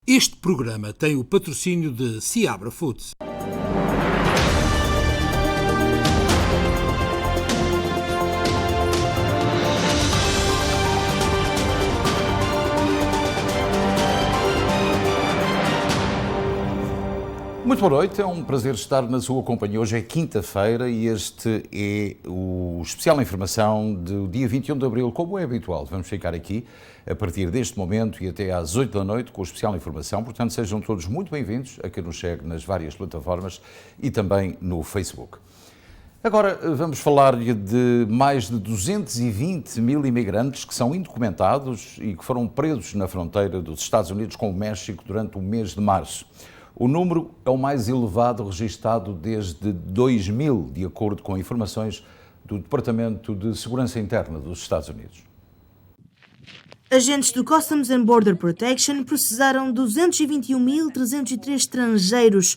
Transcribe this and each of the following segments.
Este programa tem o patrocínio de Seabra Foods. Muito boa noite, é um prazer estar na sua companhia. Hoje é quinta-feira e este é o especial informação do dia 21 de Abril, como é habitual. Vamos ficar aqui a partir deste momento e até às 8 da noite com o especial informação. Portanto, sejam todos muito bem-vindos a quem nos segue nas várias plataformas e também no Facebook. Agora vamos falar de mais de 220 mil imigrantes que são indocumentados e que foram presos na fronteira dos Estados Unidos com o México durante o mês de março. O número é o mais elevado registado desde 2000, de acordo com informações do Departamento de Segurança Interna dos Estados Unidos. Agentes do Customs and Border Protection processaram 221.303 estrangeiros,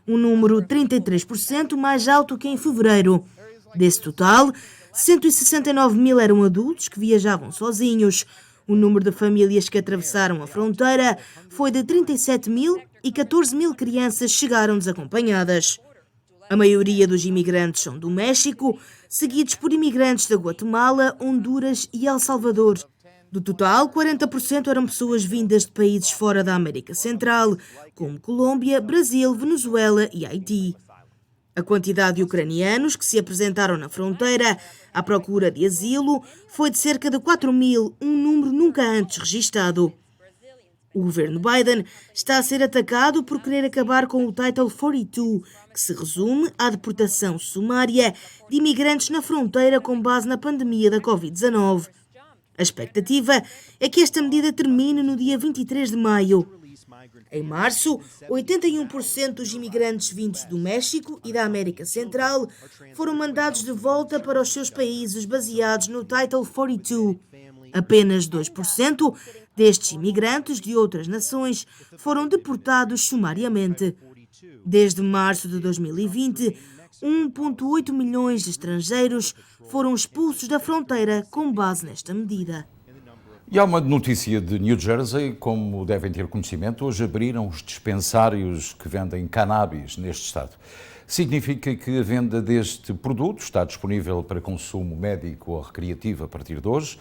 um número 33% mais alto que em fevereiro. Desse total, 169 mil eram adultos que viajavam sozinhos. O número de famílias que atravessaram a fronteira foi de 37 mil e 14 mil crianças chegaram desacompanhadas. A maioria dos imigrantes são do México, seguidos por imigrantes da Guatemala, Honduras e El Salvador. Do total, 40% eram pessoas vindas de países fora da América Central, como Colômbia, Brasil, Venezuela e Haiti. A quantidade de ucranianos que se apresentaram na fronteira à procura de asilo foi de cerca de 4 mil, um número nunca antes registado. O governo Biden está a ser atacado por querer acabar com o Title 42, que se resume à deportação sumária de imigrantes na fronteira com base na pandemia da Covid-19. A expectativa é que esta medida termine no dia 23 de maio. Em março, 81% dos imigrantes vindos do México e da América Central foram mandados de volta para os seus países baseados no Title 42. Apenas 2% destes imigrantes de outras nações foram deportados sumariamente. Desde março de 2020, 1,8 milhões de estrangeiros foram expulsos da fronteira com base nesta medida. E há uma notícia de New Jersey, como devem ter conhecimento, hoje abriram os dispensários que vendem cannabis neste estado. Significa que a venda deste produto está disponível para consumo médico ou recreativo a partir de hoje.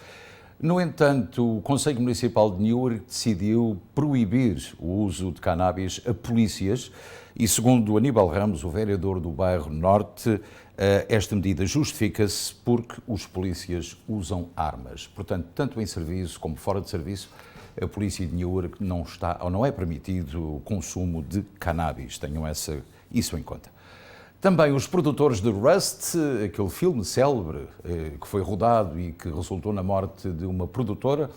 No entanto, o Conselho Municipal de Newark decidiu proibir o uso de cannabis a polícias e, segundo Aníbal Ramos, o vereador do bairro Norte, esta medida justifica-se porque os polícias usam armas. Portanto, tanto em serviço como fora de serviço, a polícia de Newark não está ou não é permitido o consumo de cannabis. Tenham isso em conta. Também os produtores de Rust, aquele filme célebre que foi rodado e que resultou na morte de uma produtora,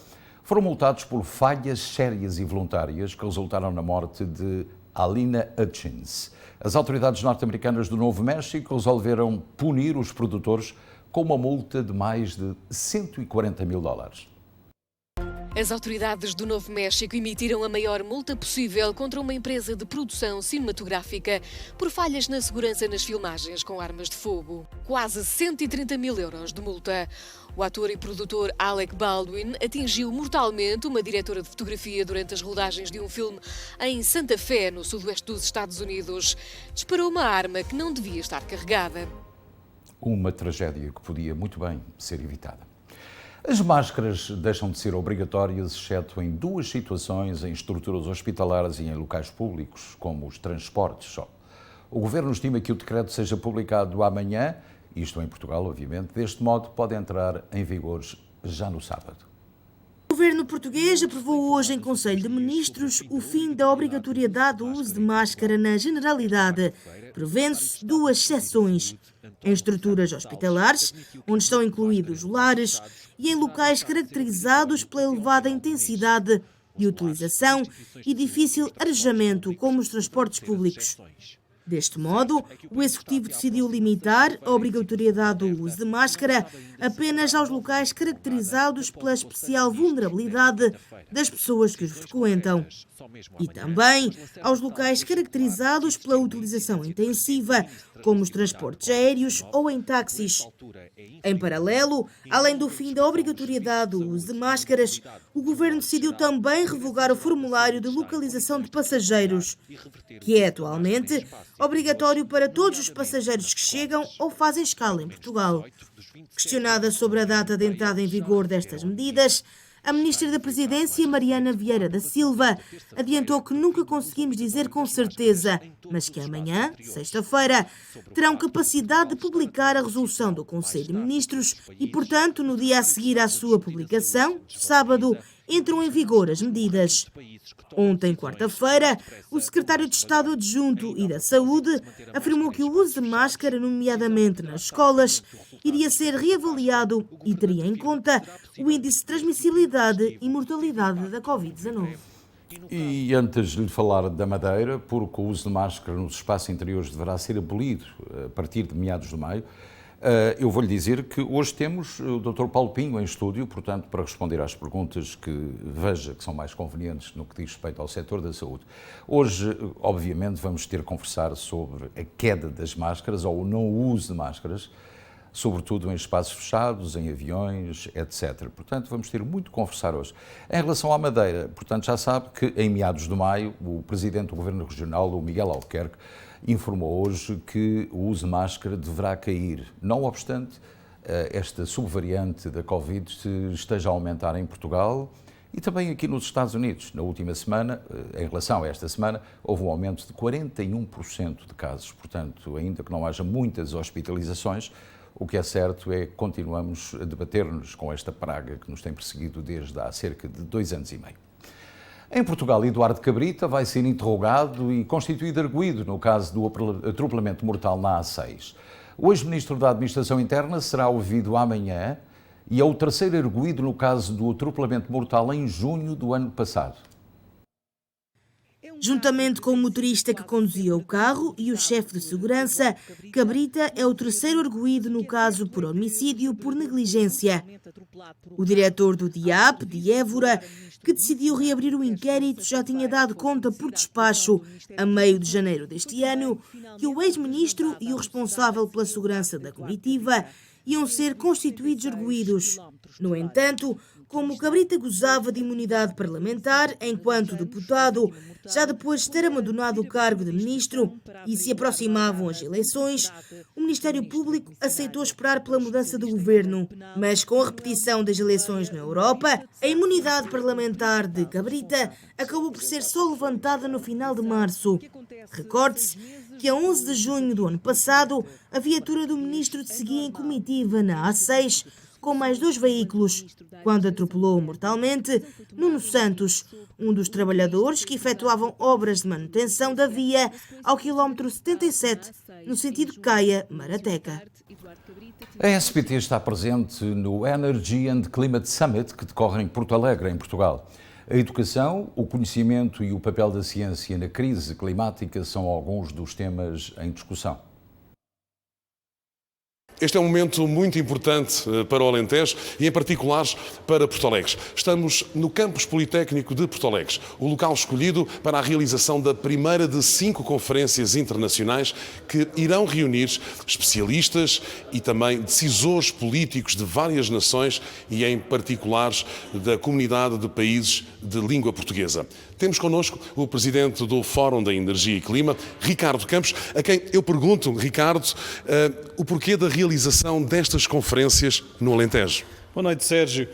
foram multados por falhas sérias e voluntárias que resultaram na morte de Alina Hutchins. As autoridades norte-americanas do Novo México resolveram punir os produtores com uma multa de mais de $140 mil. As autoridades do Novo México emitiram a maior multa possível contra uma empresa de produção cinematográfica por falhas na segurança nas filmagens com armas de fogo. Quase 130 mil euros de multa. O ator e produtor Alec Baldwin atingiu mortalmente uma diretora de fotografia durante as rodagens de um filme em Santa Fé, no sudoeste dos Estados Unidos. Disparou uma arma que não devia estar carregada. Uma tragédia que podia muito bem ser evitada. As máscaras deixam de ser obrigatórias, exceto em duas situações, em estruturas hospitalares e em locais públicos, como os transportes só. O Governo estima que o decreto seja publicado amanhã, isto em Portugal, obviamente. Deste modo, pode entrar em vigor já no sábado. O governo português aprovou hoje em Conselho de Ministros o fim da obrigatoriedade do uso de máscara na generalidade, prevendo-se duas exceções: em estruturas hospitalares, onde estão incluídos lares, e em locais caracterizados pela elevada intensidade de utilização e difícil arejamento, como os transportes públicos. Deste modo, o Executivo decidiu limitar a obrigatoriedade do uso de máscara apenas aos locais caracterizados pela especial vulnerabilidade das pessoas que os frequentam. E também aos locais caracterizados pela utilização intensiva, como os transportes aéreos ou em táxis. Em paralelo, além do fim da obrigatoriedade do uso de máscaras, o Governo decidiu também revogar o formulário de localização de passageiros, que é atualmente obrigatório para todos os passageiros que chegam ou fazem escala em Portugal. Questionada sobre a data de entrada em vigor destas medidas, a Ministra da Presidência, Mariana Vieira da Silva, adiantou que nunca conseguimos dizer com certeza, mas que amanhã, sexta-feira, terão capacidade de publicar a resolução do Conselho de Ministros e, portanto, no dia a seguir à sua publicação, sábado, entram em vigor as medidas. Ontem, quarta-feira, o secretário de Estado Adjunto e da Saúde afirmou que o uso de máscara, nomeadamente nas escolas, iria ser reavaliado e teria em conta o índice de transmissibilidade e mortalidade da Covid-19. E antes de lhe falar da Madeira, porque o uso de máscara nos espaços interiores deverá ser abolido a partir de meados de maio, eu vou-lhe dizer que hoje temos o Dr. Paulo Pinho em estúdio, portanto, para responder às perguntas que veja que são mais convenientes no que diz respeito ao setor da saúde. Hoje, obviamente, vamos ter que conversar sobre a queda das máscaras ou o não uso de máscaras, sobretudo em espaços fechados, em aviões, etc. Portanto, vamos ter muito que conversar hoje. Em relação à Madeira, portanto, já sabe que em meados de maio, o Presidente do Governo Regional, o Miguel Albuquerque, informou hoje que o uso de máscara deverá cair, não obstante esta subvariante da Covid esteja a aumentar em Portugal e também aqui nos Estados Unidos. Na última semana, em relação a esta semana, houve um aumento de 41% de casos. Portanto, ainda que não haja muitas hospitalizações, o que é certo é que continuamos a debater-nos com esta praga que nos tem perseguido desde há cerca de 2 anos e meio. Em Portugal, Eduardo Cabrita vai ser interrogado e constituído arguido no caso do atropelamento mortal na A6. O ex-ministro da Administração Interna será ouvido amanhã e é o terceiro arguido no caso do atropelamento mortal em junho do ano passado. Juntamente com o motorista que conduzia o carro e o chefe de segurança, Cabrita é o terceiro arguido no caso por homicídio por negligência. O diretor do DIAP, de Évora, que decidiu reabrir o inquérito, já tinha dado conta por despacho, a meio de janeiro deste ano, que o ex-ministro e o responsável pela segurança da comitiva iam ser constituídos arguidos. No entanto, como Cabrita gozava de imunidade parlamentar enquanto deputado, já depois de ter abandonado o cargo de ministro e se aproximavam as eleições, o Ministério Público aceitou esperar pela mudança de governo. Mas com a repetição das eleições na Europa, a imunidade parlamentar de Cabrita acabou por ser só levantada no final de março. Recorde-se que a 11 de junho do ano passado, a viatura do ministro seguia em comitiva na A6 com mais 2 veículos, quando atropelou mortalmente Nuno Santos, um dos trabalhadores que efetuavam obras de manutenção da via ao quilómetro 77, no sentido Caia-Marateca. A SPT está presente no Energy and Climate Summit, que decorre em Porto Alegre, em Portugal. A educação, o conhecimento e o papel da ciência na crise climática são alguns dos temas em discussão. Este é um momento muito importante para o Alentejo e, em particular, para Porto Alegre. Estamos no Campus Politécnico de Porto Alegre, o local escolhido para a realização da primeira de 5 conferências internacionais que irão reunir especialistas e também decisores políticos de várias nações e, em particular, da comunidade de países de língua portuguesa. Temos connosco o presidente do Fórum da Energia e Clima, Ricardo Campos, a quem eu pergunto, Ricardo, o porquê da realização destas conferências no Alentejo. Boa noite, Sérgio.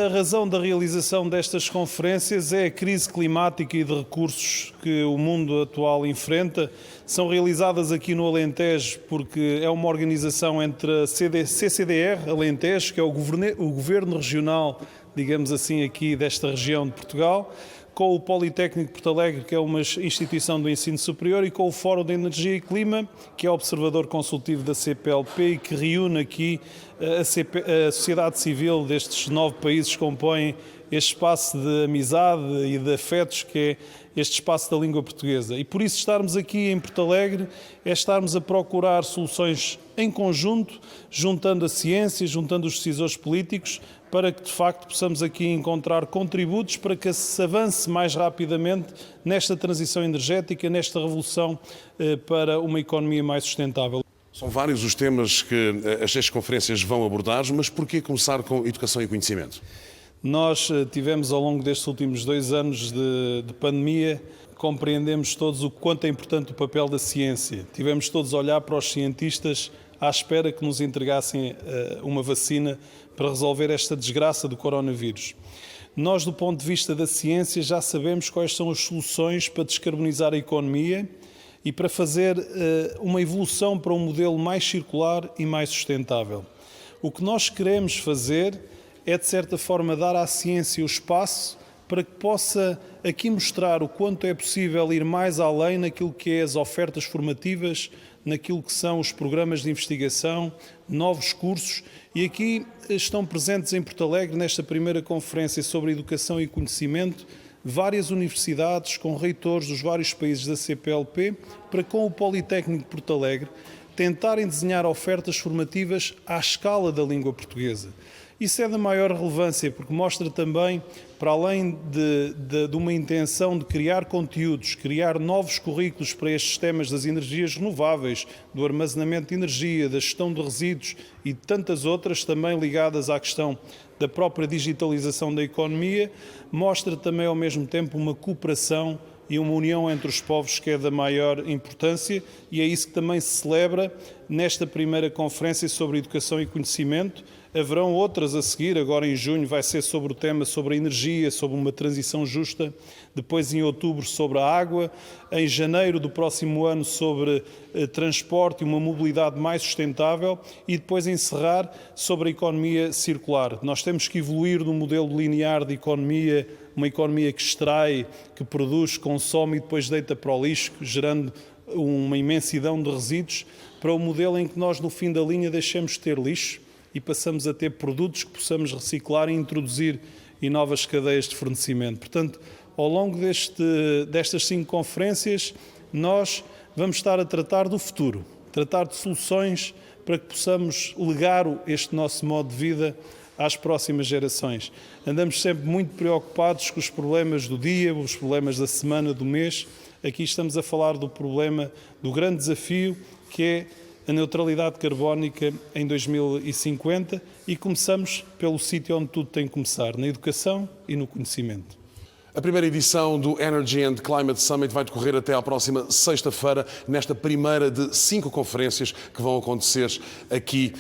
A razão da realização destas conferências é a crise climática e de recursos que o mundo atual enfrenta. São realizadas aqui no Alentejo porque é uma organização entre a CCDR Alentejo, que é o governo regional, digamos assim, aqui desta região de Portugal, com o Politécnico de Porto Alegre, que é uma instituição do ensino superior, e com o Fórum de Energia e Clima, que é observador consultivo da CPLP e que reúne aqui a sociedade civil destes 9 países que compõem este espaço de amizade e de afetos que é este espaço da língua portuguesa. E por isso estarmos aqui em Porto Alegre é estarmos a procurar soluções em conjunto, juntando a ciência, juntando os decisores políticos, para que de facto possamos aqui encontrar contributos para que se avance mais rapidamente nesta transição energética, nesta revolução para uma economia mais sustentável. São vários os temas que as 6 conferências vão abordar, mas por que começar com educação e conhecimento? Nós tivemos ao longo destes últimos 2 anos de pandemia, compreendemos todos o quanto é importante o papel da ciência. Tivemos todos a olhar para os cientistas à espera que nos entregassem uma vacina para resolver esta desgraça do coronavírus. Nós, do ponto de vista da ciência, já sabemos quais são as soluções para descarbonizar a economia e para fazer uma evolução para um modelo mais circular e mais sustentável. O que nós queremos fazer é, de certa forma, dar à ciência o espaço para que possa aqui mostrar o quanto é possível ir mais além naquilo que é as ofertas formativas, naquilo que são os programas de investigação, novos cursos. E aqui estão presentes em Porto Alegre, nesta primeira conferência sobre educação e conhecimento, várias universidades com reitores dos vários países da CPLP, para com o Politécnico de Porto Alegre tentarem desenhar ofertas formativas à escala da língua portuguesa. Isso é da maior relevância, porque mostra também, para além de uma intenção de criar conteúdos, criar novos currículos para estes temas das energias renováveis, do armazenamento de energia, da gestão de resíduos e de tantas outras, também ligadas à questão da própria digitalização da economia, mostra também ao mesmo tempo uma cooperação e uma união entre os povos que é da maior importância, e é isso que também se celebra nesta primeira conferência sobre educação e conhecimento. Haverão outras a seguir, agora em junho vai ser sobre o tema sobre a energia, sobre uma transição justa, depois em outubro sobre a água, em janeiro do próximo ano sobre transporte e uma mobilidade mais sustentável e depois encerrar sobre a economia circular. Nós temos que evoluir do modelo linear de economia, uma economia que extrai, que produz, consome e depois deita para o lixo, gerando uma imensidão de resíduos, para o modelo em que nós no fim da linha deixamos de ter lixo e passamos a ter produtos que possamos reciclar e introduzir em novas cadeias de fornecimento. Portanto, ao longo destas 5 conferências, nós vamos estar a tratar do futuro, tratar de soluções para que possamos legar este nosso modo de vida às próximas gerações. Andamos sempre muito preocupados com os problemas do dia, os problemas da semana, do mês. Aqui estamos a falar do problema, do grande desafio que é a neutralidade carbónica em 2050 e começamos pelo sítio onde tudo tem que começar, na educação e no conhecimento. A primeira edição do Energy and Climate Summit vai decorrer até à próxima sexta-feira, nesta primeira de 5 conferências que vão acontecer aqui,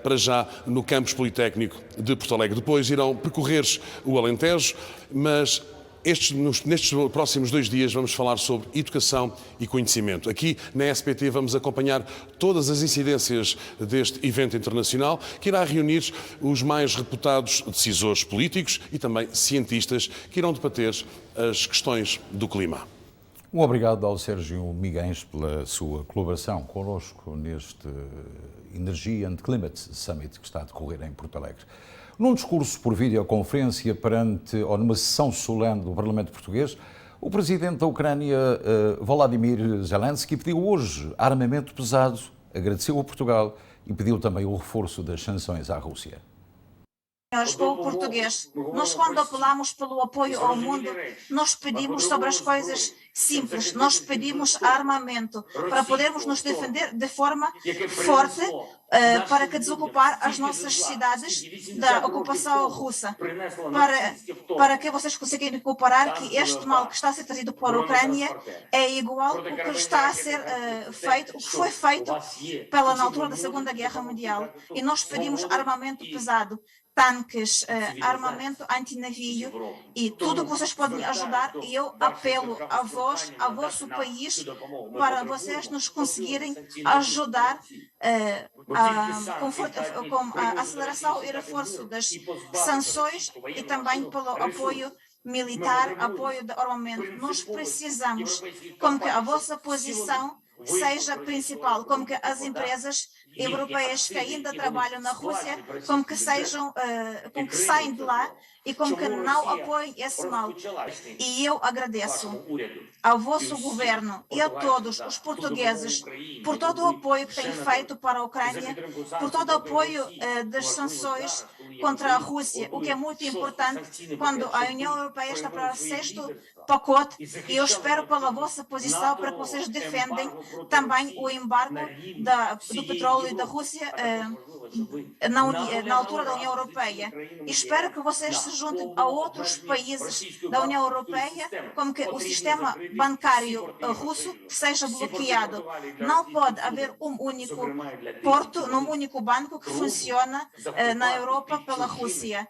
para já, no Campus Politécnico de Porto Alegre. Depois irão percorrer o Alentejo, mas nestes próximos 2 dias vamos falar sobre educação e conhecimento. Aqui na SPT vamos acompanhar todas as incidências deste evento internacional que irá reunir os mais reputados decisores políticos e também cientistas que irão debater as questões do clima. Um obrigado ao Sérgio Miguens pela sua colaboração connosco neste Energy and Climate Summit que está a decorrer em Porto Alegre. Num discurso por videoconferência ou numa sessão solene do Parlamento Português, o presidente da Ucrânia, Volodymyr Zelensky, pediu hoje armamento pesado, agradeceu a Portugal e pediu também o reforço das sanções à Rússia. Senhores, povo português, nós quando apelamos pelo apoio ao mundo, nós pedimos sobre as coisas simples, nós pedimos armamento para podermos nos defender de forma forte para que desocupar as nossas cidades da ocupação russa, para que vocês consigam comparar que este mal que está a ser trazido para a Ucrânia é igual ao que está a ser feito, o que foi feito na altura da Segunda Guerra Mundial. E nós pedimos armamento pesado, tanques, armamento antinavio e tudo que vocês podem ajudar. E eu apelo a vós, a vosso país, para vocês nos conseguirem ajudar com a aceleração e reforço das sanções e também pelo apoio militar, apoio de armamento. Nós precisamos, como que a vossa posição seja principal, como que as empresas europeias que ainda trabalham na Rússia, como que saem de lá e como que não apoiem esse mal. E eu agradeço ao vosso governo e a todos os portugueses por todo o apoio que têm feito para a Ucrânia, por todo o apoio das sanções contra a Rússia, o que é muito importante quando a União Europeia está para o sexto pacote, e eu espero pela vossa posição para que vocês defendem também o embargo do petróleo da Rússia na altura da União Europeia. E espero que vocês se juntem a outros países da União Europeia, como que o sistema bancário russo seja bloqueado. Não pode haver um único porto, num único banco que funciona na Europa pela Rússia,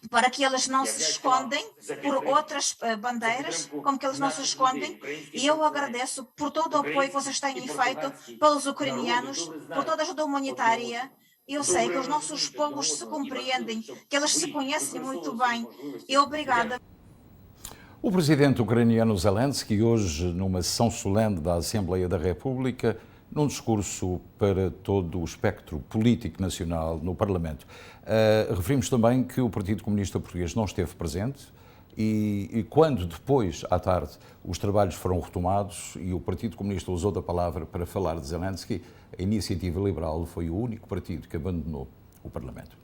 para que eles não se escondem por outras bandeiras, como que eles não se escondem. E eu agradeço por todo o apoio que vocês têm feito pelos ucranianos, por toda a ajuda humanitária. Eu sei que os nossos povos se compreendem, que eles se conhecem muito bem. E obrigada. O presidente ucraniano Zelensky, hoje, numa sessão solene da Assembleia da República, num discurso para todo o espectro político nacional no Parlamento. Referimos também que o Partido Comunista Português não esteve presente e quando depois, à tarde, os trabalhos foram retomados e o Partido Comunista usou da palavra para falar de Zelensky, a Iniciativa Liberal foi o único partido que abandonou o Parlamento.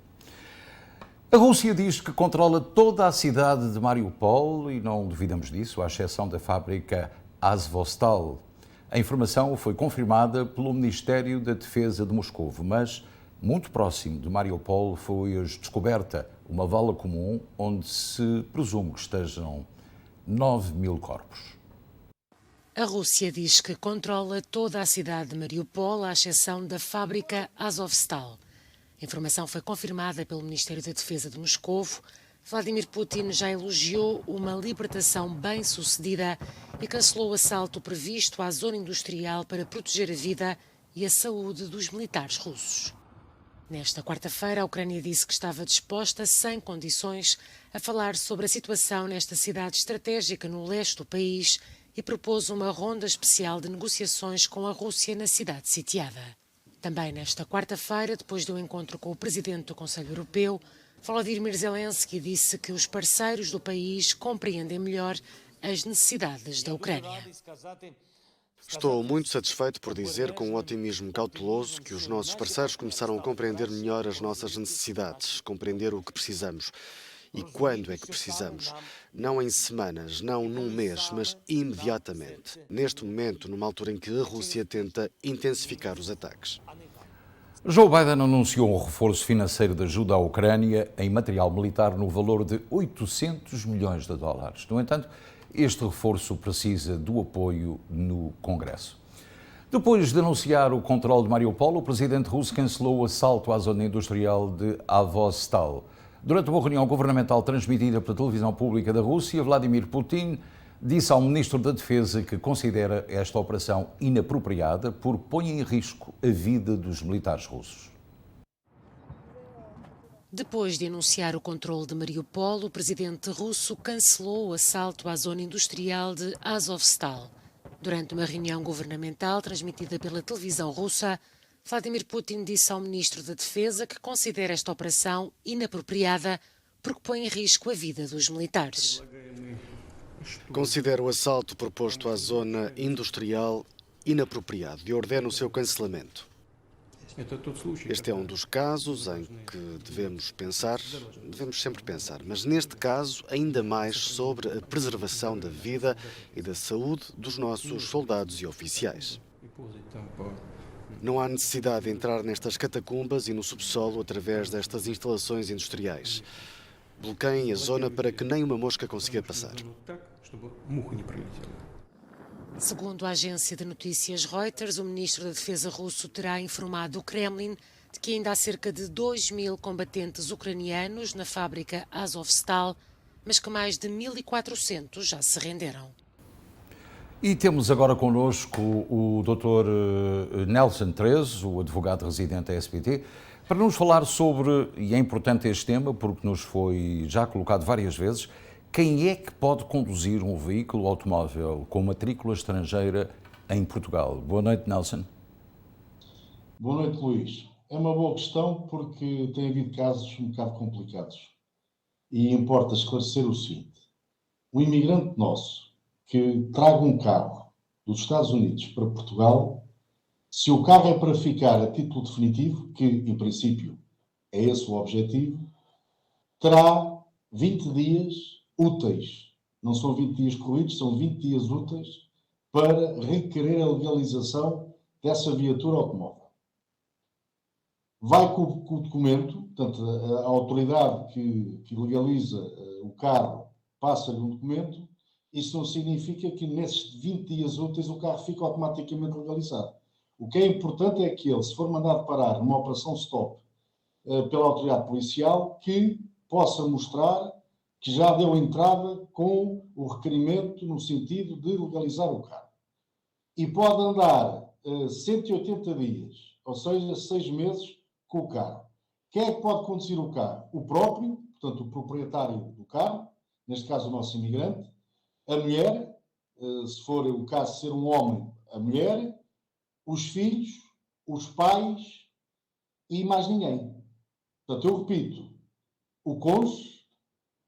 A Rússia diz que controla toda a cidade de Mariupol e não duvidamos disso, à exceção da fábrica Azovstal. A informação foi confirmada pelo Ministério da Defesa de Moscovo, mas muito próximo de Mariupol foi hoje descoberta uma vala comum onde se presume que estejam 9.000 corpos. A Rússia diz que controla toda a cidade de Mariupol, à exceção da fábrica Azovstal. A informação foi confirmada pelo Ministério da Defesa de Moscovo. Vladimir Putin já elogiou uma libertação bem-sucedida e cancelou o assalto previsto à zona industrial para proteger a vida e a saúde dos militares russos. Nesta quarta-feira, a Ucrânia disse que estava disposta, sem condições, a falar sobre a situação nesta cidade estratégica no leste do país e propôs uma ronda especial de negociações com a Rússia na cidade sitiada. Também nesta quarta-feira, depois do encontro com o presidente do Conselho Europeu, Volodymyr Zelensky disse que os parceiros do país compreendem melhor as necessidades da Ucrânia. Estou muito satisfeito por dizer, com um otimismo cauteloso, que os nossos parceiros começaram a compreender melhor as nossas necessidades, compreender o que precisamos. E quando é que precisamos? Não em semanas, não num mês, mas imediatamente. Neste momento, numa altura em que a Rússia tenta intensificar os ataques. Joe Biden anunciou um reforço financeiro de ajuda à Ucrânia em material militar no valor de 800 milhões de dólares. No entanto, este reforço precisa do apoio no Congresso. Depois de anunciar o controle de Mariupol, o presidente russo cancelou o assalto à zona industrial de Azovstal. Durante uma reunião governamental transmitida pela televisão pública da Rússia, Vladimir Putin disse ao ministro da Defesa que considera esta operação inapropriada porque põe em risco a vida dos militares russos. Depois de anunciar o controle de Mariupol, o presidente russo cancelou o assalto à zona industrial de Azovstal. Durante uma reunião governamental transmitida pela televisão russa, Vladimir Putin disse ao ministro da Defesa que considera esta operação inapropriada porque põe em risco a vida dos militares. Considero o assalto proposto à zona industrial inapropriado e ordeno o seu cancelamento. Este é um dos casos em que devemos sempre pensar, mas neste caso ainda mais sobre a preservação da vida e da saúde dos nossos soldados e oficiais. Não há necessidade de entrar nestas catacumbas e no subsolo através destas instalações industriais. Bloqueiem a zona para que nem uma mosca consiga passar. Segundo a agência de notícias Reuters, o ministro da Defesa russo terá informado o Kremlin de que ainda há cerca de 2.000 combatentes ucranianos na fábrica Azovstal, mas que mais de 1.400 já se renderam. E temos agora connosco o Dr. Nelson Trezo, o advogado residente da SBT, para nos falar sobre, e é importante este tema porque nos foi já colocado várias vezes, quem é que pode conduzir um veículo automóvel com matrícula estrangeira em Portugal? Boa noite, Nelson. Boa noite, Luís. É uma boa questão porque tem havido casos um bocado complicados. e importa esclarecer o seguinte. Um imigrante nosso que traga um carro dos Estados Unidos para Portugal, se o carro é para ficar a título definitivo, que em princípio é esse o objetivo, terá 20 dias úteis. Não são 20 dias corridos, são 20 dias úteis para requerer a legalização dessa viatura automóvel. Vai com o documento, portanto, a autoridade que legaliza o carro passa-lhe um documento. Isso não significa que nesses 20 dias úteis o carro fica automaticamente legalizado. O que é importante é que ele, se for mandado parar numa operação stop pela autoridade policial, que possa mostrar que já deu entrada com o requerimento no sentido de legalizar o carro. E pode andar 180 dias, ou seja, 6 meses com o carro. Quem é que pode conduzir o carro? O próprio, portanto, o proprietário do carro, neste caso o nosso imigrante, a mulher, se for o caso de ser um homem, a mulher, os filhos, os pais e mais ninguém. Portanto, eu repito, o cônjuge,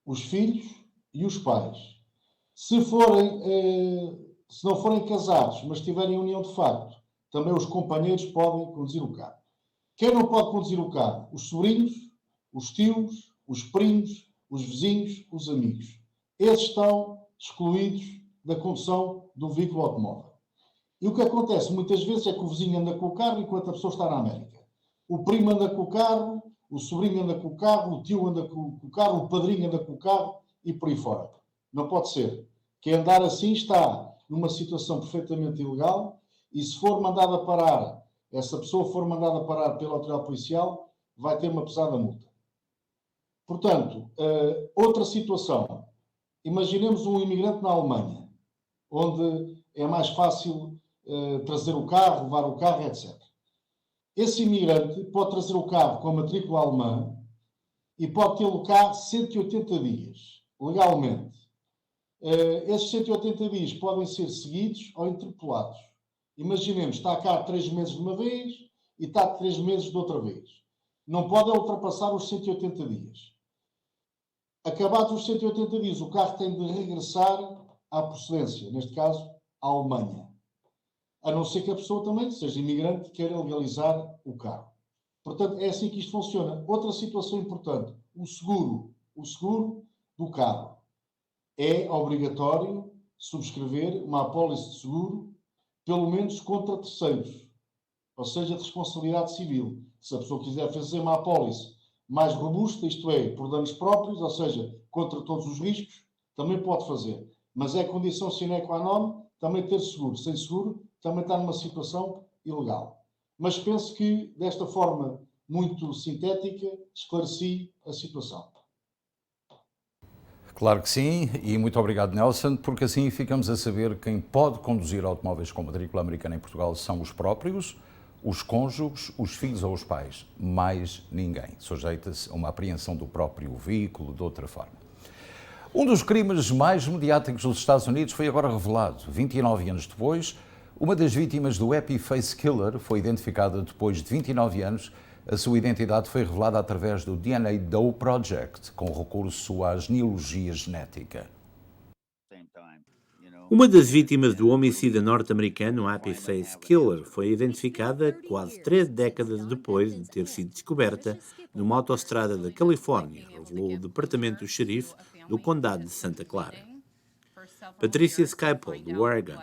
os filhos e os pais. Se não forem casados, mas tiverem união de facto, também os companheiros podem conduzir o carro. Quem não pode conduzir o carro? Os sobrinhos, os tios, os primos, os vizinhos, os amigos. Esses estão excluídos da condução do veículo automóvel. E o que acontece muitas vezes é que o vizinho anda com o carro enquanto a pessoa está na América. O primo anda com o carro, o sobrinho anda com o carro, o tio anda com o carro, o padrinho anda com o carro e por aí fora. Não pode ser. Quem andar assim está numa situação perfeitamente ilegal e se for mandada parar, essa pessoa for mandada parar pela autoridade policial, vai ter uma pesada multa. Portanto, outra situação. Imaginemos um imigrante na Alemanha, onde é mais fácil trazer o carro, levar o carro, etc. Esse imigrante pode trazer o carro com a matrícula alemã e pode tê-lo cá 180 dias, legalmente. Esses 180 dias podem ser seguidos ou interpolados. Imaginemos, está cá 3 meses de uma vez e está 3 meses de outra vez. Não pode ultrapassar os 180 dias. Acabados os 180 dias, o carro tem de regressar à procedência, neste caso, à Alemanha. A não ser que a pessoa também, seja imigrante, queira legalizar o carro. Portanto, é assim que isto funciona. Outra situação importante, o seguro do carro. É obrigatório subscrever uma apólice de seguro, pelo menos contra terceiros, ou seja, de responsabilidade civil. Se a pessoa quiser fazer uma apólice mais robusta, isto é, por danos próprios, ou seja, contra todos os riscos, também pode fazer. Mas é condição sine qua non também ter seguro. Sem seguro, também está numa situação ilegal. Mas penso que, desta forma muito sintética, esclareci a situação. Claro que sim, e muito obrigado, Nelson, porque assim ficamos a saber quem pode conduzir automóveis com matrícula americana em Portugal são os próprios, os cônjuges, os filhos ou os pais. Mais ninguém. Sujeita-se a uma apreensão do próprio veículo de outra forma. Um dos crimes mais mediáticos dos Estados Unidos foi agora revelado. 29 anos depois, uma das vítimas do Happy Face Killer foi identificada depois de 29 anos. A sua identidade foi revelada através do DNA Doe Project, com recurso à genealogia genética. Uma das vítimas do homicida norte-americano Happy Face Killer foi identificada quase 3 décadas depois de ter sido descoberta numa autoestrada da Califórnia, revelou o Departamento do Xerife do Condado de Santa Clara. Patricia Skypole, do Oregon,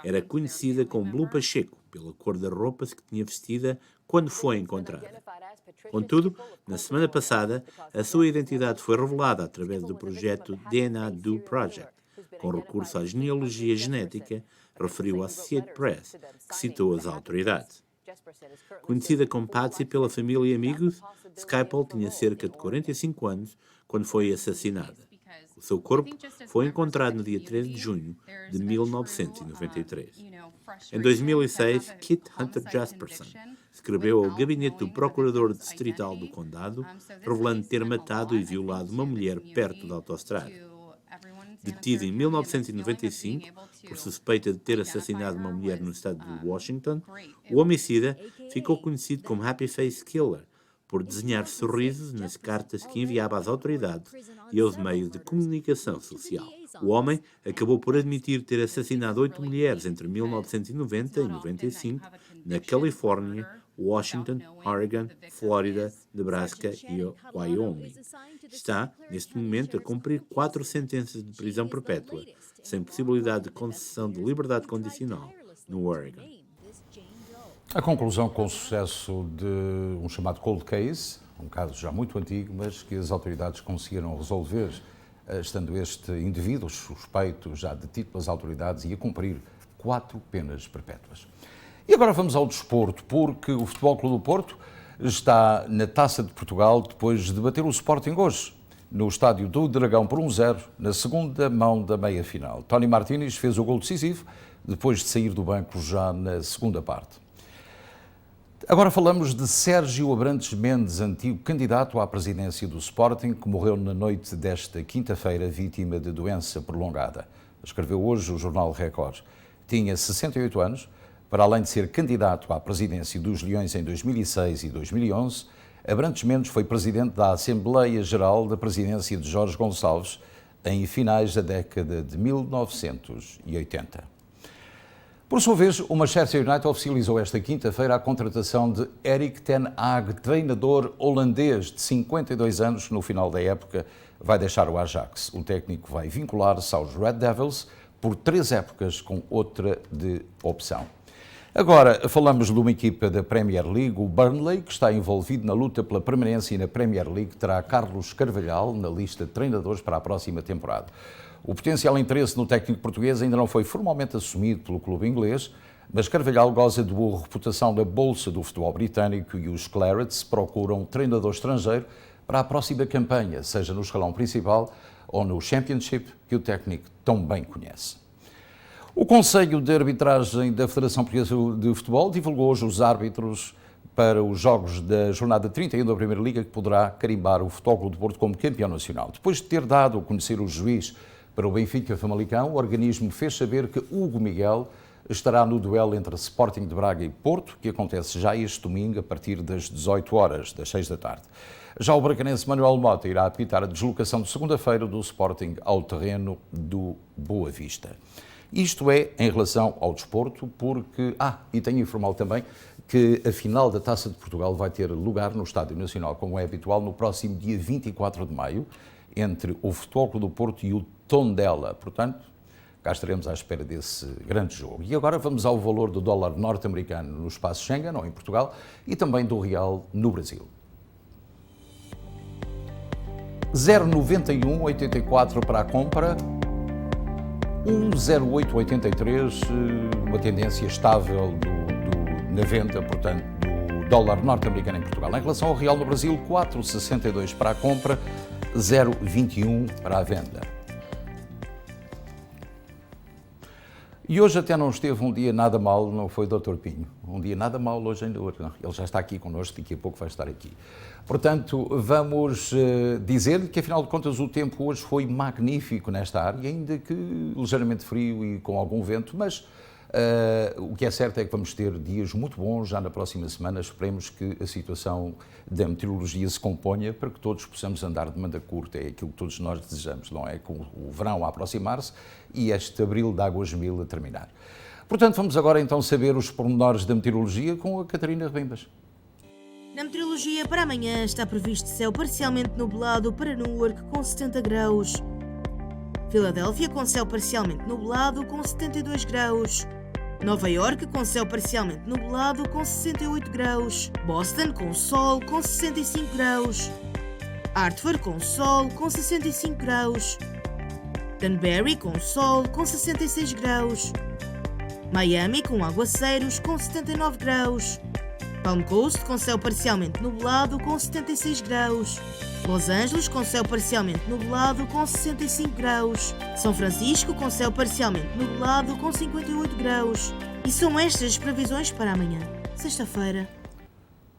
era conhecida como Blue Pacheco pela cor da roupa que tinha vestida quando foi encontrada. Contudo, na semana passada, a sua identidade foi revelada através do projeto DNA Doe Project, com recurso à genealogia genética, referiu a Associated Press, que citou as autoridades. Conhecida como Patsy pela família e amigos, Skypole tinha cerca de 45 anos quando foi assassinada. O seu corpo foi encontrado no dia 13 de junho de 1993. Em 2006, Kit Hunter Jasperson escreveu ao gabinete do procurador distrital do condado, revelando ter matado e violado uma mulher perto da autoestrada. Detido em 1995 por suspeita de ter assassinado uma mulher no estado de Washington, o homicida ficou conhecido como Happy Face Killer por desenhar sorrisos nas cartas que enviava às autoridades e aos meios de comunicação social. O homem acabou por admitir ter assassinado 8 mulheres entre 1990 e 95 na Califórnia, Washington, Oregon, Flórida, Nebraska e Wyoming. Está, neste momento, a cumprir 4 sentenças de prisão perpétua, sem possibilidade de concessão de liberdade condicional, no Oregon. A conclusão com sucesso de um chamado cold case, um caso já muito antigo, mas que as autoridades conseguiram resolver, estando este indivíduo suspeito já detido pelas autoridades e a cumprir 4 penas perpétuas. E agora vamos ao desporto, porque o Futebol Clube do Porto está na Taça de Portugal depois de bater o Sporting hoje, no estádio do Dragão por 1-0, na segunda mão da meia-final. Tony Martínez fez o gol decisivo, depois de sair do banco já na segunda parte. Agora falamos de Sérgio Abrantes Mendes, antigo candidato à presidência do Sporting, que morreu na noite desta quinta-feira, vítima de doença prolongada. Escreveu hoje o jornal Record. Tinha 68 anos, para além de ser candidato à presidência dos Leões em 2006 e 2011, Abrantes Mendes foi presidente da Assembleia Geral da Presidência de Jorge Gonçalves em finais da década de 1980. Por sua vez, o Manchester United oficializou esta quinta-feira a contratação de Erik ten Hag, treinador holandês de 52 anos, no final da época vai deixar o Ajax. O técnico vai vincular-se aos Red Devils por 3 épocas, com outra de opção. Agora, falamos de uma equipa da Premier League, o Burnley, que está envolvido na luta pela permanência na Premier League, terá Carlos Carvalhal na lista de treinadores para a próxima temporada. O potencial interesse no técnico português ainda não foi formalmente assumido pelo clube inglês, mas Carvalhal goza de boa reputação na bolsa do futebol britânico e os Clarets procuram um treinador estrangeiro para a próxima campanha, seja no escalão principal ou no Championship, que o técnico tão bem conhece. O Conselho de Arbitragem da Federação Portuguesa de Futebol divulgou hoje os árbitros para os jogos da jornada 31 da Primeira Liga, que poderá carimbar o Futebol Clube do Porto como campeão nacional. Depois de ter dado a conhecer o juiz para o Benfica Famalicão, o organismo fez saber que Hugo Miguel estará no duelo entre Sporting de Braga e Porto, que acontece já este domingo a partir das 18 horas, das 6 da tarde. Já o bracanense Manuel Mota irá apitar a deslocação de segunda-feira do Sporting ao terreno do Boa Vista. Isto é em relação ao desporto, porque... e tenho a informá-lo também que a final da Taça de Portugal vai ter lugar no Estádio Nacional, como é habitual, no próximo dia 24 de maio, entre o Futebol Clube do Porto e o Tondela. Portanto, cá estaremos à espera desse grande jogo. E agora vamos ao valor do dólar norte-americano no espaço Schengen, ou em Portugal, e também do real no Brasil. 0,9184 para a compra, 1,0883, uma tendência estável na venda, portanto, do dólar norte-americano em Portugal. Em relação ao real no Brasil, 4,62 para a compra, 0,21 para a venda. E hoje até não esteve um dia nada mal, não foi o Dr. Pinho. Um dia nada mal hoje ainda. Ele já está aqui connosco, daqui a pouco vai estar aqui. Portanto, vamos dizer que, afinal de contas, o tempo hoje foi magnífico nesta área, ainda que ligeiramente frio e com algum vento, mas o que é certo é que vamos ter dias muito bons já na próxima semana. Esperemos que a situação da meteorologia se componha para que todos possamos andar de manga curta. É aquilo que todos nós desejamos, não é? Com o verão a aproximar-se e este abril de águas mil a terminar. Portanto, vamos agora então saber os pormenores da meteorologia com a Catarina Rebembas. Na meteorologia para amanhã está previsto céu parcialmente nublado para Newark com 70 graus. Filadélfia com céu parcialmente nublado com 72 graus. Nova Iorque com céu parcialmente nublado com 68 graus. Boston com sol com 65 graus. Hartford com sol com 65 graus. Danbury com sol com 66 graus. Miami com aguaceiros com 79 graus. Palm Coast com céu parcialmente nublado com 76 graus. Los Angeles com céu parcialmente nublado com 65 graus. São Francisco com céu parcialmente nublado com 58 graus. E são estas as previsões para amanhã, sexta-feira.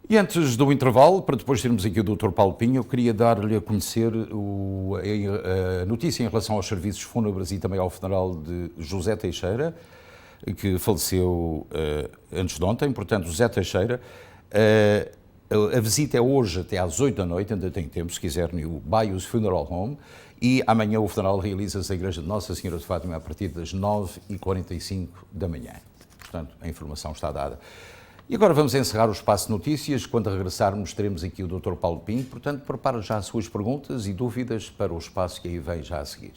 E antes do intervalo, para depois termos aqui o Dr. Paulo Pinho, eu queria dar-lhe a conhecer a notícia em relação aos serviços fúnebres e também ao funeral de José Teixeira, que faleceu antes de ontem. Portanto, José Teixeira A visita é hoje até às 8 da noite, ainda tem tempo, se quiser, no Baios Funeral Home. E amanhã o funeral realiza-se na Igreja de Nossa Senhora de Fátima a partir das 9h45 da manhã. Portanto, a informação está dada. E agora vamos encerrar o Espaço de Notícias. Quando regressarmos, teremos aqui o Dr. Paulo Pinho. Portanto, prepara já as suas perguntas e dúvidas para o espaço que aí vem já a seguir.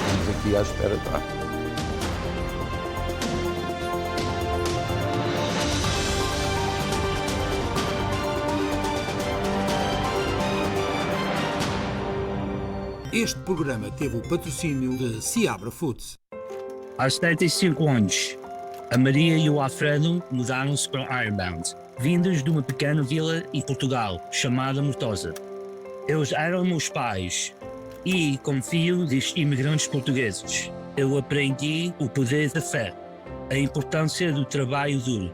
Estamos aqui à espera, tá? Este programa teve o patrocínio de Seabra Foods. Aos 75 anos, a Maria e o Alfredo mudaram-se para Ironbound, vindos de uma pequena vila em Portugal, chamada Mortosa. Eles eram meus pais e, como filho de imigrantes portugueses, eu aprendi o poder da fé, a importância do trabalho duro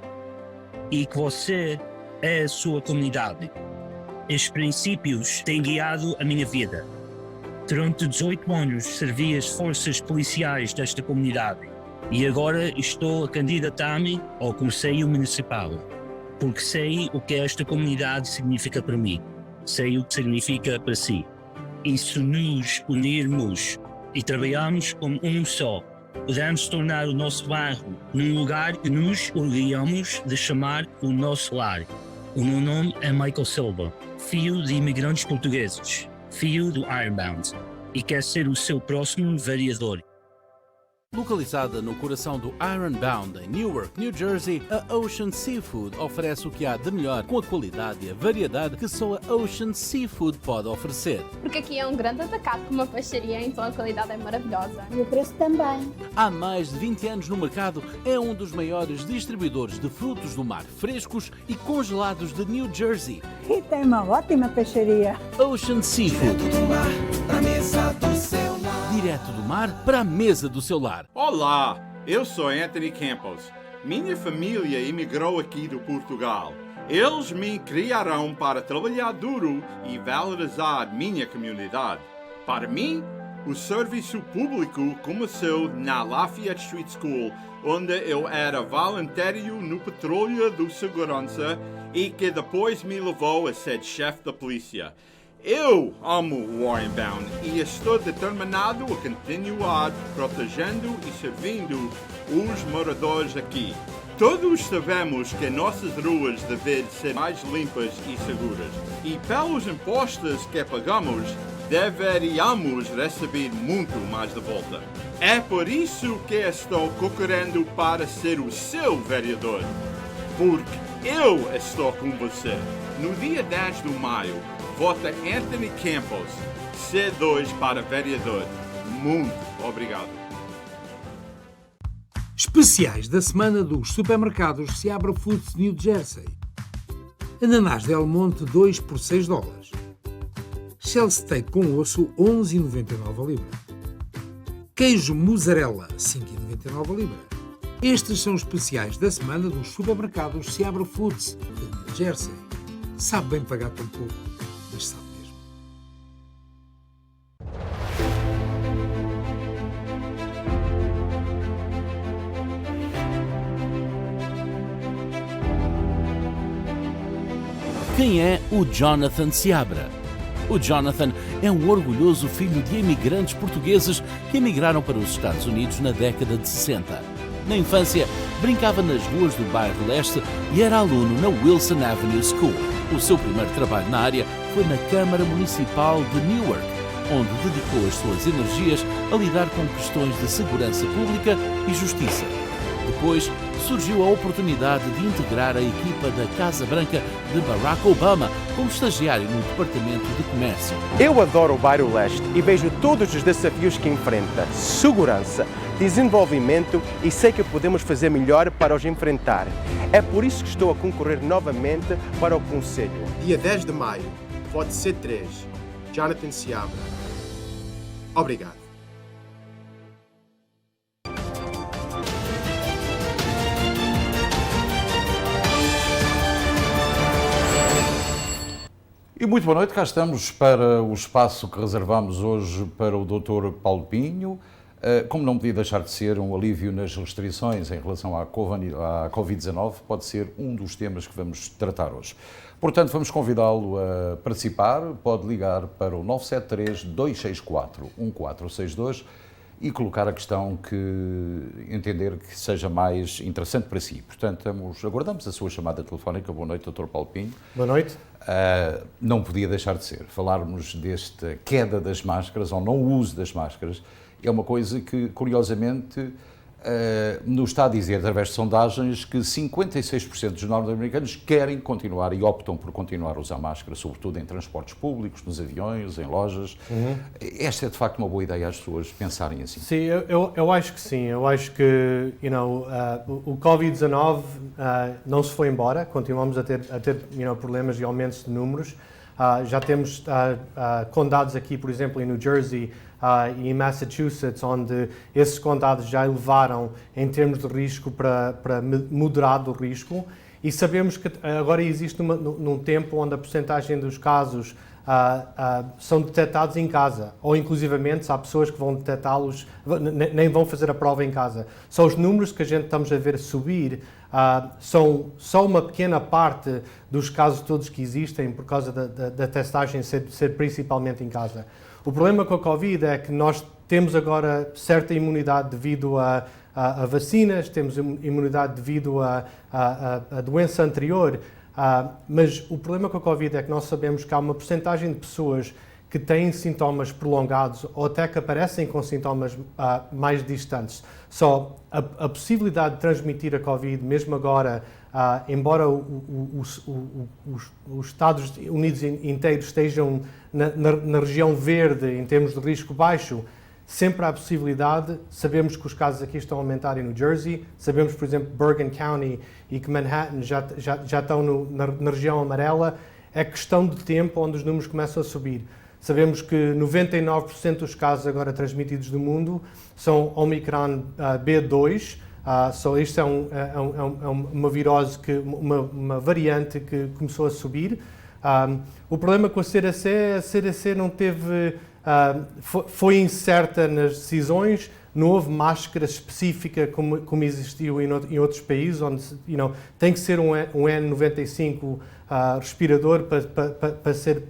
e que você é a sua comunidade. Estes princípios têm guiado a minha vida. Durante 18 anos servi as forças policiais desta comunidade e agora estou a candidatar-me ao Conselho Municipal, porque sei o que esta comunidade significa para mim, sei o que significa para si. E se nos unirmos e trabalharmos como um só, podemos tornar o nosso bairro num lugar que nos orgulhamos de chamar o nosso lar. O meu nome é Michael Silva, filho de imigrantes portugueses, filho do Ironbound, e quer ser o seu próximo vereador. Localizada no coração do Ironbound, em Newark, New Jersey, a Ocean Seafood oferece o que há de melhor com a qualidade e a variedade que só a Ocean Seafood pode oferecer. Porque aqui é um grande atacado com uma peixaria, então a qualidade é maravilhosa. E o preço também. Há mais de 20 anos no mercado, é um dos maiores distribuidores de frutos do mar frescos e congelados de New Jersey. E tem uma ótima peixaria. Ocean Seafood. Direto do mar para a mesa do seu lar. Olá, eu sou Anthony Campos. Minha família emigrou aqui de Portugal. Eles me criaram para trabalhar duro e valorizar minha comunidade. Para mim, o serviço público começou na Lafayette Street School, onde eu era voluntário no Patrulha de Segurança e que depois me levou a ser chefe da polícia. Eu amo o Ironbound e estou determinado a continuar protegendo e servindo os moradores aqui. Todos sabemos que nossas ruas devem ser mais limpas e seguras. E pelos impostos que pagamos, deveríamos receber muito mais de volta. É por isso que estou concorrendo para ser o seu vereador. Porque eu estou com você. No dia 10 de maio, vota Anthony Campos, C2 para vereador. Muito obrigado. Especiais da semana dos supermercados Seabra Foods New Jersey. Ananás Del Monte 2 por $6. Shell Steak com osso 11,99 a libra. Queijo mussarela 5,99 a libra. Estes são os especiais da semana dos supermercados Seabra Foods de New Jersey. Sabe bem pagar tão pouco, mas sabe mesmo. Quem é o Jonathan Seabra? O Jonathan é um orgulhoso filho de imigrantes portugueses que emigraram para os Estados Unidos na década de 60. Na infância, brincava nas ruas do bairro Leste e era aluno na Wilson Avenue School. O seu primeiro trabalho na área foi na Câmara Municipal de Newark, onde dedicou as suas energias a lidar com questões de segurança pública e justiça. Depois, surgiu a oportunidade de integrar a equipa da Casa Branca de Barack Obama como estagiário no Departamento de Comércio. Eu adoro o bairro Leste e vejo todos os desafios que enfrenta, segurança, desenvolvimento e sei que podemos fazer melhor para os enfrentar. É por isso que estou a concorrer novamente para o Conselho. Dia 10 de maio, vote C3, Jonathan Seabra. Obrigado. E muito boa noite, cá estamos para o espaço que reservamos hoje para o Dr. Paulo Pinho. Como não podia deixar de ser, um alívio nas restrições em relação à Covid-19 pode ser um dos temas que vamos tratar hoje. Portanto, vamos convidá-lo a participar. Pode ligar para o 973-264-1462 e colocar a questão que entender que seja mais interessante para si. Portanto, aguardamos a sua chamada telefónica. Boa noite, Dr. Paulo Pinho. Boa noite. Não podia deixar de ser. Falarmos desta queda das máscaras ou não uso das máscaras é uma coisa que, curiosamente, nos está a dizer, através de sondagens, que 56% dos norte-americanos querem continuar e optam por continuar a usar máscara, sobretudo em transportes públicos, nos aviões, em lojas. Esta é, de facto, uma boa ideia às pessoas pensarem assim. Sim, eu acho que sim. Eu acho que o Covid-19 não se foi embora. Continuamos a ter problemas e aumentos de números. Já temos condados aqui, por exemplo, em New Jersey e em Massachusetts, onde esses condados já elevaram em termos de risco para moderado risco. E sabemos que agora existe num tempo onde a percentagem dos casos são detectados em casa, ou inclusivamente há pessoas que vão detectá-los, nem vão fazer a prova em casa. Só os números que a gente estamos a ver subir são só uma pequena parte dos casos todos que existem por causa da testagem ser principalmente em casa. O problema com a Covid é que nós temos agora certa imunidade devido a vacinas, temos imunidade devido a doença anterior, mas o problema com a Covid é que nós sabemos que há uma percentagem de pessoas que têm sintomas prolongados ou até que aparecem com sintomas mais distantes. Só a possibilidade de transmitir a Covid, mesmo agora, embora os Estados Unidos inteiros estejam na região verde em termos de risco baixo, sempre há a possibilidade. Sabemos que os casos aqui estão a aumentar em New Jersey, sabemos, por exemplo, Bergen County e que Manhattan já estão na região amarela. É questão de tempo onde os números começam a subir. Sabemos que 99% dos casos agora transmitidos do mundo são Omicron B2, isto é uma virose, uma variante que começou a subir. O problema com a CDC não teve, foi incerta nas decisões, não houve máscara específica como existiu em outros países, onde tem que ser um N95 respirador para ser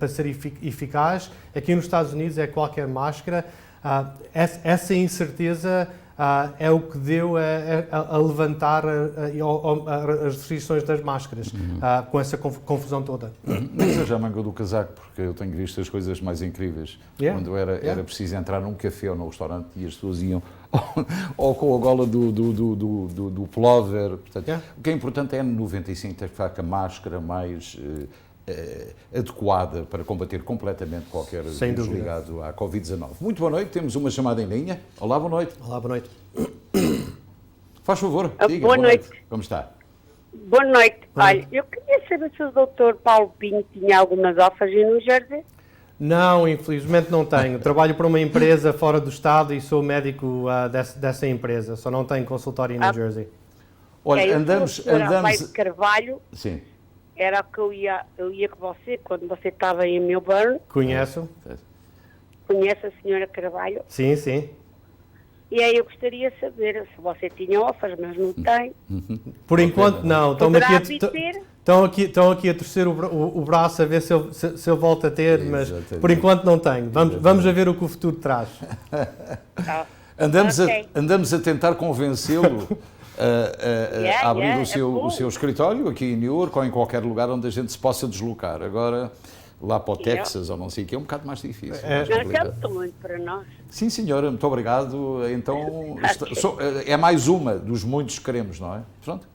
eficaz. Aqui nos Estados Unidos é qualquer máscara. Essa incerteza é o que deu a levantar as restrições das máscaras, com essa confusão toda. Nem seja a manga do casaco, porque eu tenho visto as coisas mais incríveis. Quando era preciso entrar num café ou num restaurante e as pessoas iam ou com a gola do pullover. Portanto, o que é importante é N95 ter a máscara mais adequada para combater completamente qualquer vírus ligado à Covid-19. Muito boa noite, temos uma chamada em linha. Olá, boa noite. Olá, boa noite. Faz favor, diga. Boa noite. Como está? Boa noite. Olha, eu queria saber se o Dr. Paulo Pinho tinha algumas offers em New Jersey. Não, infelizmente não tenho. Trabalho para uma empresa fora do estado e sou médico dessa empresa. Só não tenho consultório em New Jersey. Olha, andamos de Carvalho. Sim. Era o que eu ia com você quando você estava em Melbourne. Conheço. Conhece a senhora Carvalho? Sim, sim. E aí eu gostaria de saber se você tinha offers, mas não tem. Por enquanto não. Estão aqui a torcer o braço a ver se eu volto a ter, mas por enquanto não tenho. Vamos a ver o que o futuro traz. Andamos a tentar convencê-lo a abrir o seu escritório aqui em New York ou em qualquer lugar onde a gente se possa deslocar. Agora, lá para o Texas ou não sei o que, é um bocado mais difícil. Não é muito para nós. Sim, senhora, muito obrigado. Então, é mais uma dos muitos que queremos, não é? Pronto.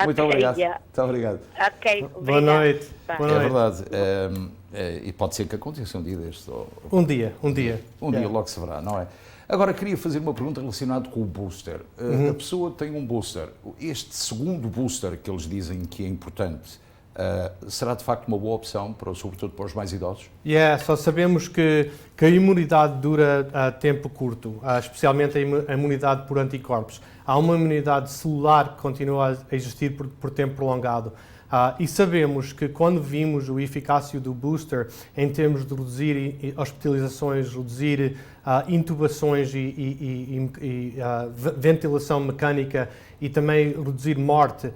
Muito obrigado. Muito obrigado. Ok, boa noite. É verdade. E pode ser que aconteça um dia deste. Um dia. Um dia logo se verá, não é? Agora, queria fazer uma pergunta relacionada com o booster. A pessoa tem um booster. Este segundo booster que eles dizem que é importante, será de facto uma boa opção, sobretudo para os mais idosos? Só sabemos que a imunidade dura a tempo curto, especialmente a imunidade por anticorpos. Há uma imunidade celular que continua a existir por tempo prolongado. E sabemos que quando vimos o eficácia do booster em termos de reduzir hospitalizações, reduzir intubações e ventilação mecânica e também reduzir morte,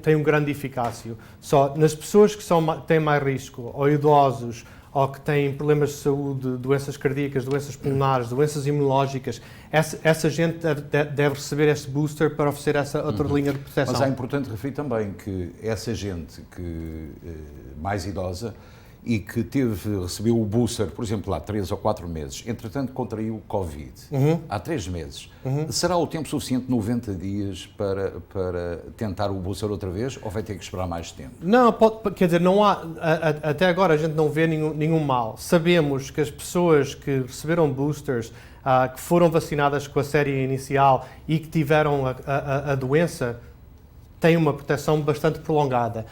tem um grande eficácia. Só nas pessoas que têm mais risco, ou idosos, ou que têm problemas de saúde, doenças cardíacas, doenças pulmonares, doenças imunológicas, essa gente deve receber este booster para oferecer essa outra linha de proteção. Mas é importante referir também que essa gente mais idosa e que recebeu o booster, por exemplo, há 3 ou 4 meses, entretanto contraiu o Covid, há 3 meses, será o tempo suficiente, 90 dias, para tentar o booster outra vez, ou vai ter que esperar mais tempo? Não, quer dizer, não há, até agora a gente não vê nenhum mal. Sabemos que as pessoas que receberam boosters, que foram vacinadas com a série inicial e que tiveram a doença, tem uma proteção bastante prolongada.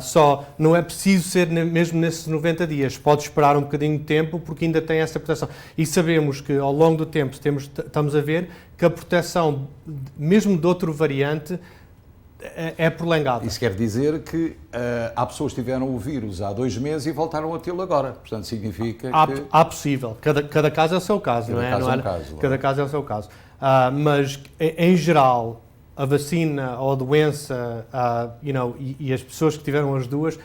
Só não é preciso ser mesmo nesses 90 dias. Pode esperar um bocadinho de tempo porque ainda tem essa proteção. E sabemos que ao longo do tempo estamos a ver que a proteção, mesmo de outro variante, é prolongada. Isso quer dizer que há pessoas que tiveram o vírus há 2 meses e voltaram a tê-lo agora. Portanto, significa que... Há possível. Cada caso é o seu caso, não é? Cada caso é o seu caso. Mas, em geral, a vacina ou a doença, e as pessoas que tiveram as duas,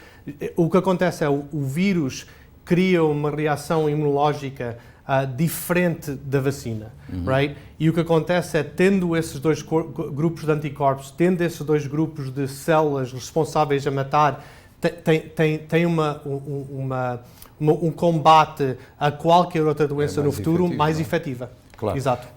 o que acontece é o vírus cria uma reação imunológica diferente da vacina, right? E o que acontece é, tendo esses 2 grupos de anticorpos, tendo esses 2 grupos de células responsáveis a matar, tem um combate a qualquer outra doença no futuro mais efetiva. Claro. Exato.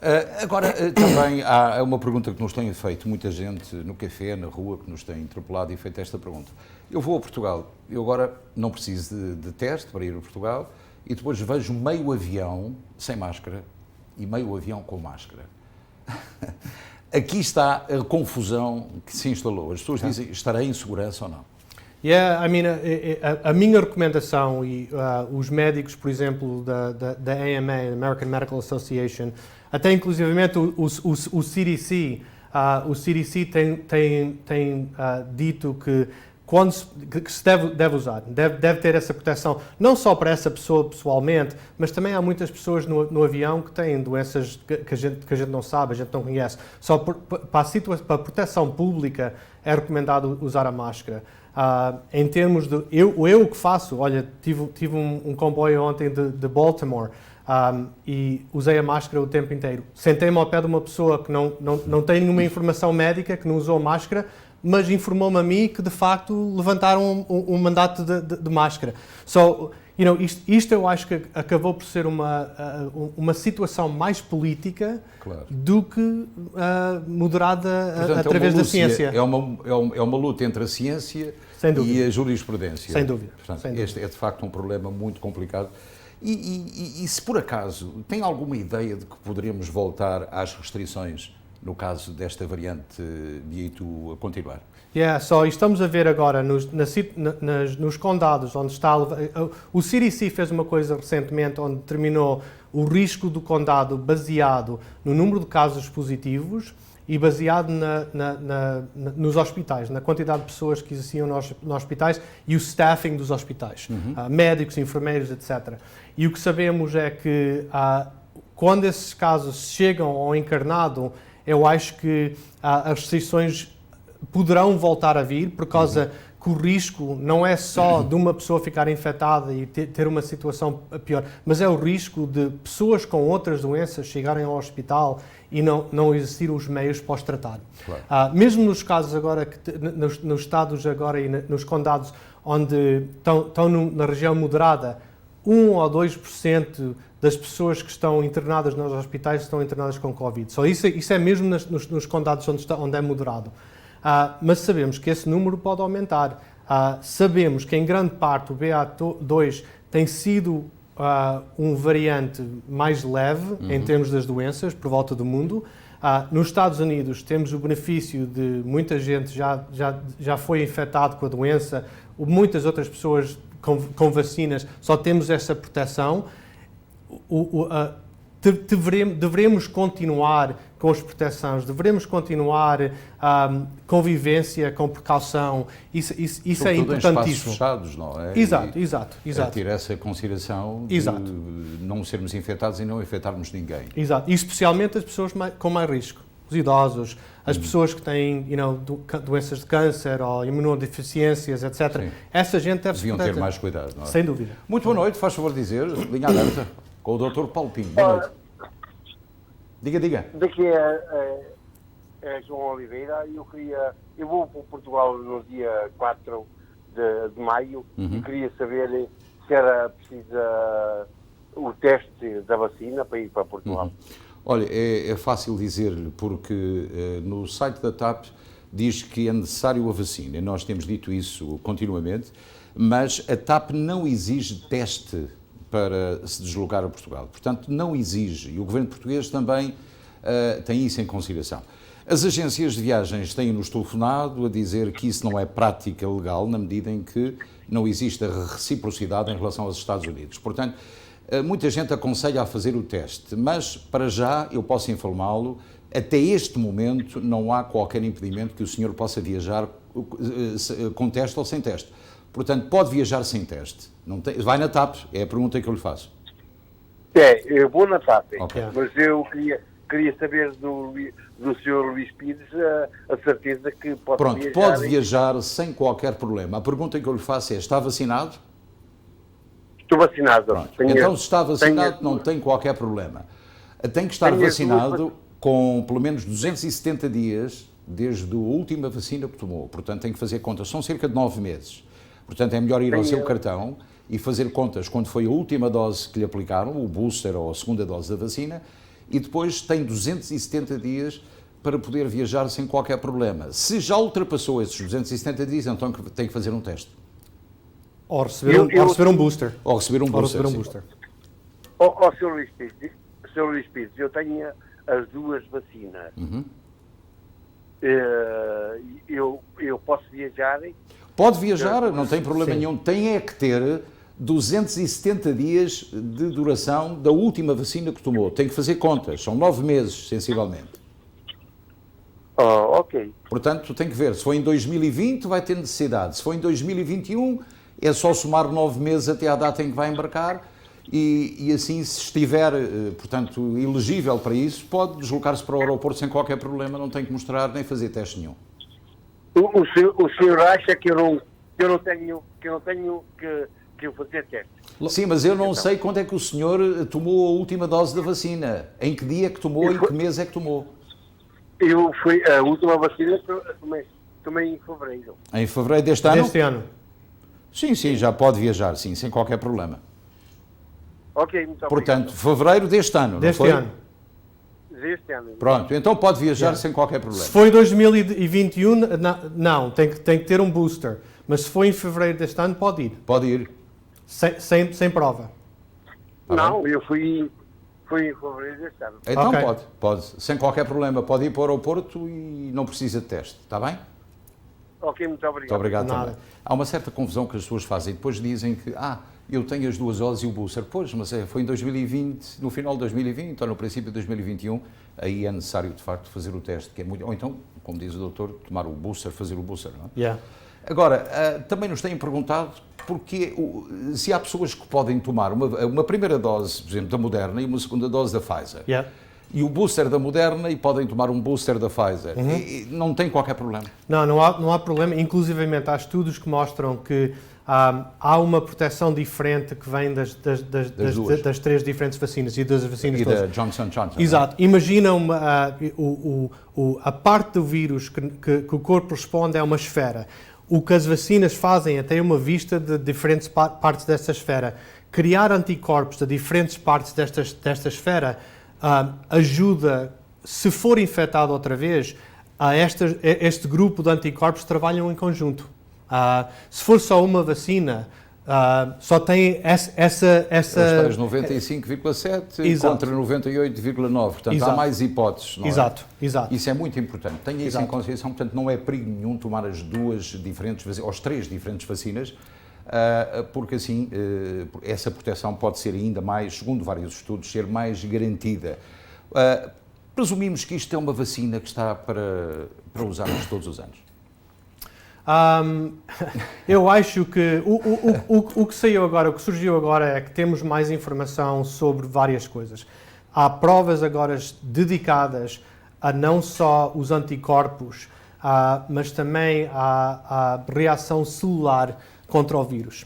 Agora, também há uma pergunta que nos tem feito muita gente no café, na rua, que nos tem interpelado e feito esta pergunta. Eu vou a Portugal, eu agora não preciso de teste para ir a Portugal e depois vejo meio avião sem máscara e meio avião com máscara. Aqui está a confusão que se instalou. As pessoas dizem, estarei em segurança ou não? A minha recomendação, e os médicos, por exemplo, da AMA, American Medical Association, até inclusivamente o CDC, o CDC tem dito que se deve usar, deve ter essa proteção, não só para essa pessoa pessoalmente, mas também há muitas pessoas no avião que têm doenças que a gente não sabe, a gente não conhece. Só para a proteção pública é recomendado usar a máscara. Em termos de... Eu que faço, olha, tive um comboio ontem de Baltimore e usei a máscara o tempo inteiro. Sentei-me ao pé de uma pessoa que não tem nenhuma informação médica, que não usou máscara, mas informou-me a mim que, de facto, levantaram um mandato de máscara. Isto eu acho que acabou por ser uma situação mais política, claro, do que moderada. Portanto, através da ciência. É uma luta entre a ciência e a jurisprudência. Sem dúvida. Portanto, este é, de facto, um problema muito complicado. E se, por acaso, tem alguma ideia de que poderíamos voltar às restrições no caso desta variante de Itu a continuar? Estamos a ver agora nos condados onde está... O CDC fez uma coisa recentemente onde determinou o risco do condado baseado no número de casos positivos e baseado nos hospitais, na quantidade de pessoas que existiam nos hospitais e o staffing dos hospitais, médicos, enfermeiros, etc. E o que sabemos é que quando esses casos chegam ao encarnado, eu acho que as restrições poderão voltar a vir, por causa que o risco não é só de uma pessoa ficar infectada e ter uma situação pior, mas é o risco de pessoas com outras doenças chegarem ao hospital e não existir os meios para os tratar. Claro. Mesmo nos casos agora, nos estados agora e nos condados onde estão na região moderada, 1 ou 2% das pessoas que estão internadas nos hospitais estão internadas com Covid. Só isso é mesmo nos condados onde é moderado. Mas sabemos que esse número pode aumentar. Sabemos que em grande parte o BA2 tem sido um variante mais leve em termos das doenças por volta do mundo. Nos Estados Unidos temos o benefício de muita gente já foi infectado com a doença, muitas outras pessoas com vacinas, só temos essa proteção. Devemos continuar com as proteções, devemos continuar convivência com precaução, isso é importantíssimo. Em espaços fechados, não é? Exato. Ter essa consideração de não sermos infectados e não infectarmos ninguém. Exato, e especialmente as pessoas com mais risco, os idosos, as pessoas que têm doenças de câncer ou imunodeficiências, etc. Sim. Essa gente deviam ter mais cuidado, não é? Sem dúvida. Muito boa noite, faz favor de dizer, linha aberta, com o Dr. Paulo Pinto. Boa noite. Diga. Daqui é João Oliveira. Eu vou para Portugal no dia 4 de maio e queria saber se era preciso o teste da vacina para ir para Portugal. Olha, é fácil dizer-lhe, porque no site da TAP diz que é necessário a vacina. Nós temos dito isso continuamente, mas a TAP não exige teste para se deslocar a Portugal. Portanto, não exige. E o governo português também tem isso em consideração. As agências de viagens têm-nos telefonado a dizer que isso não é prática legal, na medida em que não existe a reciprocidade em relação aos Estados Unidos. Portanto, muita gente aconselha a fazer o teste, mas, para já, eu posso informá-lo, até este momento não há qualquer impedimento que o senhor possa viajar com teste ou sem teste. Portanto, pode viajar sem teste. Vai na TAP, é a pergunta que eu lhe faço. Eu vou na TAP, okay. Mas eu queria saber do Sr. Luís Pires a certeza que pode viajar. Pronto, pode viajar sem qualquer problema. A pergunta que eu lhe faço é, está vacinado? Estou vacinado. Então, se está vacinado, não tem qualquer problema. Tem que estar vacinado com pelo menos 270 dias desde a última vacina que tomou. Portanto, tem que fazer contas. São cerca de 9 meses. Portanto, é melhor ir ao seu cartão e fazer contas quando foi a última dose que lhe aplicaram, o booster ou a segunda dose da vacina, e depois tem 270 dias para poder viajar sem qualquer problema. Se já ultrapassou esses 270 dias, então tem que fazer um teste. Ou receber um booster. Ou receber um booster. Sr. Luís Pires, eu tenho as duas vacinas. Eu posso viajar? Pode viajar, não tem problema nenhum. Tem é que ter 270 dias de duração da última vacina que tomou. Tem que fazer contas. São 9 meses, sensivelmente. Ok. Portanto, tem que ver. Se for em 2020, vai ter necessidade. Se for em 2021, é só somar 9 meses até à data em que vai embarcar e assim, se estiver, portanto, elegível para isso, pode deslocar-se para o aeroporto sem qualquer problema, não tem que mostrar nem fazer teste nenhum. O senhor acha que eu não tenho que fazer teste? Sim, mas eu não sei quando é que o senhor tomou a última dose da vacina. Em que dia é que tomou e que mês é que tomou? A última vacina tomei em fevereiro. Em fevereiro deste ano? Deste ano. Sim, já pode viajar, sim, sem ququer problema. Ok, muito obrigado. Portanto, fevereiro deste ano, deste não foi? ano. Deste ano. Pronto, então pode viajar sem qualquer problema. Se foi em 2021, não, tem que ter um booster. Mas se foi em fevereiro deste ano, pode ir. Pode ir. Sem prova. Não, eu fui em fevereiro deste ano. Então pode, sem qualquer problema. Pode ir para o aeroporto e não precisa de teste, está bem? Ok, muito obrigado. Muito obrigado também. Há uma certa confusão que as pessoas fazem. Depois dizem que, eu tenho as duas doses e o booster. Pois, mas foi em 2020, no final de 2020 ou no princípio de 2021, aí é necessário, de facto, fazer o teste, que é muito... Ou então, como diz o doutor, tomar o booster, fazer o booster, não é? Yeah. Agora, também nos têm perguntado porque se há pessoas que podem tomar uma primeira dose, por exemplo, da Moderna e uma segunda dose da Pfizer. Yeah. E o booster da Moderna e podem tomar um booster da Pfizer. E não tem qualquer problema. Não há problema. Inclusivamente há estudos que mostram que há uma proteção diferente que vem das três diferentes vacinas e das vacinas e todas. da Johnson & Johnson. Exato. Imagina a parte do vírus que o corpo responde é uma esfera. O que as vacinas fazem é ter uma vista de diferentes partes desta esfera. Criar anticorpos de diferentes partes desta esfera ajuda, se for infectado outra vez, este grupo de anticorpos trabalham em conjunto. Se for só uma vacina, só tem essa... Os tais 95,7 contra 98,9. Portanto, exato. Há mais hipóteses, não é? Exato. Isso é muito importante. Tenha isso em consideração. Portanto, não é perigo nenhum tomar as três diferentes vacinas, porque assim essa proteção pode ser ainda mais, segundo vários estudos, ser mais garantida. Presumimos que isto é uma vacina que está para usarmos todos os anos. Eu acho que o que saiu agora, o que surgiu agora é que temos mais informação sobre várias coisas. Há provas agora dedicadas a não só os anticorpos, mas também a reação celular contra o vírus.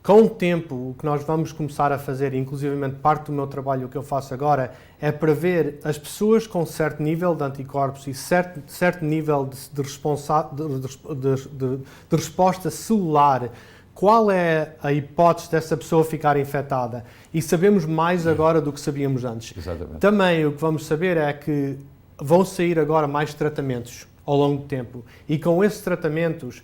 Com o tempo, o que nós vamos começar a fazer, inclusivamente parte do meu trabalho, o que eu faço agora, é prever as pessoas com certo nível de anticorpos e certo nível de resposta celular, qual é a hipótese dessa pessoa ficar infectada. E sabemos mais agora do que sabíamos antes. Exatamente. Também o que vamos saber é que vão sair agora mais tratamentos ao longo do tempo. E com esses tratamentos,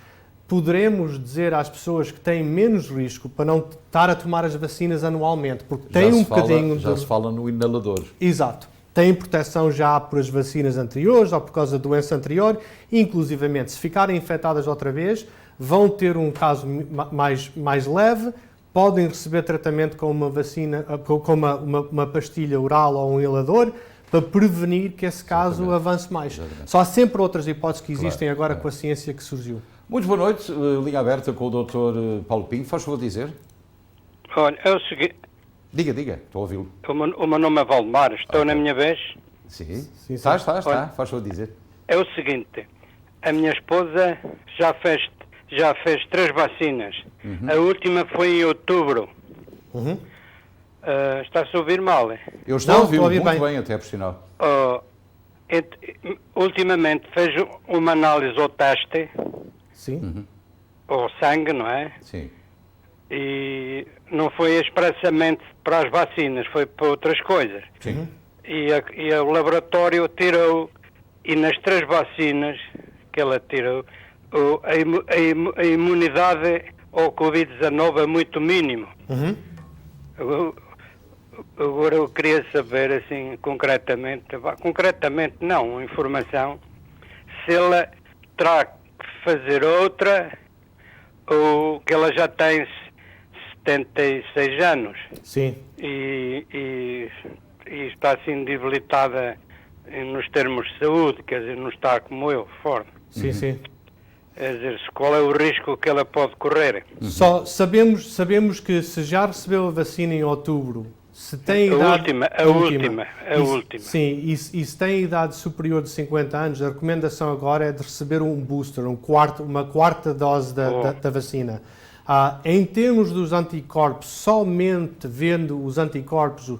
poderemos dizer às pessoas que têm menos risco para não estar a tomar as vacinas anualmente, porque tem um bocadinho... Já se fala no inalador. Exato. Têm proteção já por as vacinas anteriores ou por causa da doença anterior, e inclusivamente, se ficarem infectadas outra vez, vão ter um caso mais leve, podem receber tratamento com uma vacina, com uma pastilha oral ou um inhalador, para prevenir que esse caso avance mais. Exatamente. Só há sempre outras hipóteses que existem agora com a ciência que surgiu. Muito boa noite, linha aberta com o Dr. Paulo Pinho. Faz favor de dizer. Olha, é o seguinte... Diga, estou a ouvi-lo. O meu nome é Valdemar, estou na minha vez? Sim. Está. Olha, faz favor de dizer. É o seguinte, a minha esposa já fez 3 vacinas. A última foi em outubro. Está-se a ouvir mal? Eu estou a ouvir muito bem, até por sinal. Ultimamente fez uma análise ao teste. Sim. Ao sangue, não é? Sim. E não foi expressamente para as vacinas, foi para outras coisas. Sim. E o laboratório tirou, e nas 3 vacinas que ela tirou, a imunidade ao Covid-19 é muito mínimo. Agora eu queria saber, assim, concretamente não, informação, se ela terá que fazer outra ou que ela já tem 76 anos. Sim. E está assim debilitada nos termos de saúde, quer dizer, não está como eu, forte. Sim. Quer dizer, qual é o risco que ela pode correr? Só sabemos que se já recebeu a vacina em outubro, se tem idade... A última. Sim, e se tem idade superior de 50 anos, a recomendação agora é de receber um booster, uma quarta dose da vacina. Em termos dos anticorpos, somente vendo os anticorpos,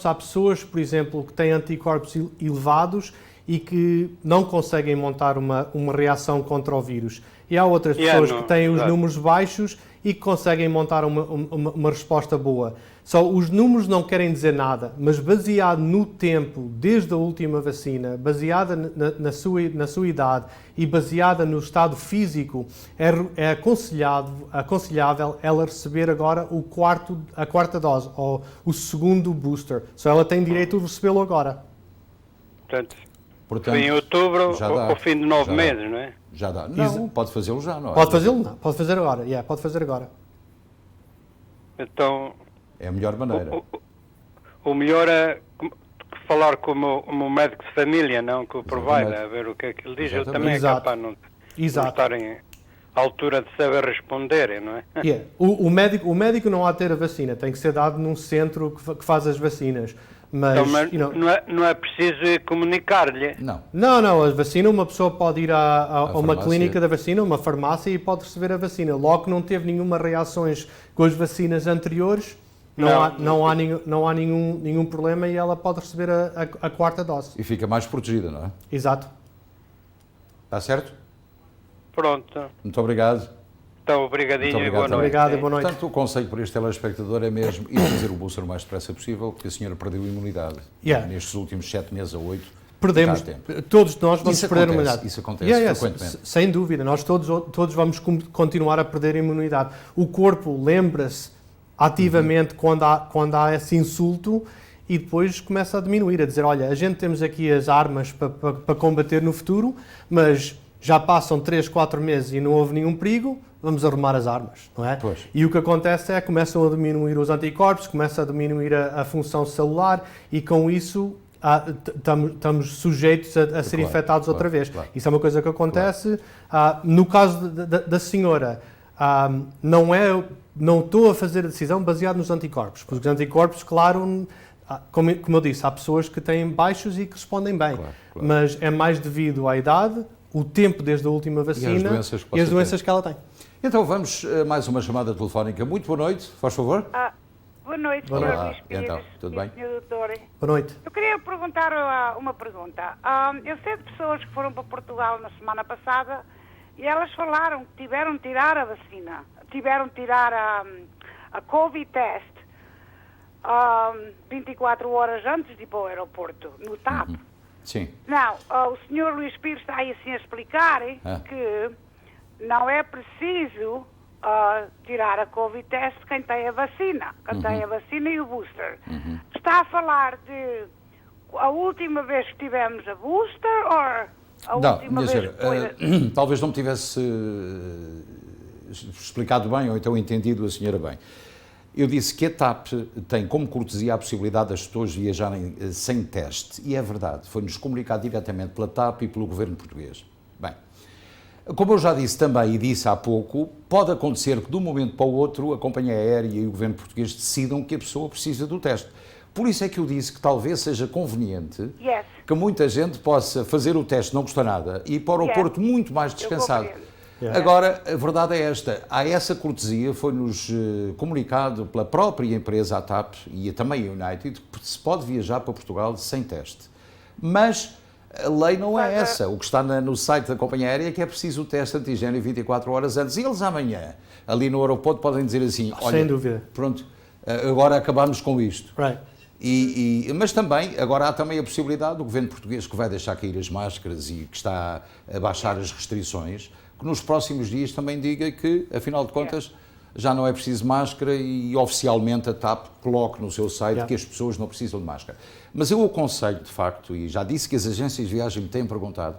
há pessoas, por exemplo, que têm anticorpos elevados e que não conseguem montar uma reação contra o vírus. E há outras pessoas que têm os números baixos e que conseguem montar uma resposta boa. Só os números não querem dizer nada, mas baseado no tempo, desde a última vacina, baseada na sua idade e baseada no estado físico, é aconselhável ela receber agora a quarta dose, ou o segundo booster. Só ela tem direito de recebê-lo agora. Portanto, em outubro, ao fim de 9 meses, não é? Já dá. Não, pode fazê-lo já, não é? Pode fazê-lo, não. Pode fazer agora. Pode fazer agora. Então... É a melhor maneira. O melhor é falar com o meu médico de família, não com o provider, a ver o que é que ele diz. Eu também é capaz de não estar à altura de saber responder, não é? O médico não há de ter a vacina, tem que ser dado num centro que faz as vacinas. Mas, então, não é preciso comunicar-lhe. Não, a vacina, uma pessoa pode ir a uma clínica da vacina, uma farmácia, e pode receber a vacina. Logo que não teve nenhuma reações com as vacinas anteriores, não há nenhum problema e ela pode receber a quarta dose. E fica mais protegida, não é? Exato. Está certo? Pronto. Muito obrigado. Então, obrigadinho e boa noite. Obrigado e boa noite. Portanto, o conselho para este telespectador é mesmo ir fazer o booster o mais depressa possível, porque a senhora perdeu a imunidade. Nestes últimos 7 meses a 8. Perdemos. Todos nós vamos perder a imunidade. Isso acontece frequentemente. Sem dúvida. Nós todos vamos continuar a perder a imunidade. O corpo lembra-se ativamente quando há esse insulto e depois começa a diminuir, a dizer, olha, a gente temos aqui as armas para combater no futuro, mas já passam 3, 4 meses e não houve nenhum perigo, vamos arrumar as armas, não é? Pois. E o que acontece é que começam a diminuir os anticorpos, começa a diminuir a função celular e com isso estamos sujeitos a ser infectados outra vez. Claro. Isso é uma coisa que acontece. No caso da senhora, não estou a fazer a decisão baseada nos anticorpos, porque os anticorpos, claro, como eu disse, há pessoas que têm baixos e que respondem bem, mas é mais devido à idade, o tempo desde a última vacina e as doenças que ela tem. Então vamos a mais uma chamada telefónica. Muito boa noite, faz favor. Boa noite, Sr. Luís Pires. Então, tudo bem? Sr. Doutor. Boa noite. Eu queria perguntar uma pergunta. Eu sei de pessoas que foram para Portugal na semana passada e elas falaram que tiveram de tirar a vacina, tiveram de tirar a Covid test 24 horas antes de ir para o aeroporto, no TAP. Sim. Não, o Sr. Luís Pires está aí assim a explicar que não é preciso tirar a Covid test quem tem a vacina, tem a vacina e o booster. Está a falar de a última vez que tivemos a booster ou a última vez que foi talvez não me tivesse explicado bem ou então entendido a senhora bem. Eu disse que a TAP tem como cortesia a possibilidade das pessoas viajarem sem teste, e é verdade, foi-nos comunicado diretamente pela TAP e pelo governo português. Bem, como eu já disse também e disse há pouco, pode acontecer que de um momento para o outro a companhia aérea e o governo português decidam que a pessoa precisa do teste. Por isso é que eu disse que talvez seja conveniente que muita gente possa fazer o teste, não custa nada, e ir para o aeroporto muito mais descansado. Agora, a verdade é esta, há essa cortesia, foi-nos comunicado pela própria empresa, a TAP e também a United, que se pode viajar para Portugal sem teste. Mas a lei não é essa. O que está no site da companhia aérea é que é preciso o teste antigênio 24 horas antes. E eles amanhã, ali no aeroporto, podem dizer assim, olha, sem dúvida. Pronto, agora acabamos com isto. Right. Mas também, agora há também a possibilidade do governo português, que vai deixar cair as máscaras e que está a baixar as restrições, que nos próximos dias também diga que, afinal de contas, já não é preciso máscara e oficialmente a TAP coloque no seu site que as pessoas não precisam de máscara. Mas eu aconselho, de facto, e já disse que as agências de viagem me têm perguntado,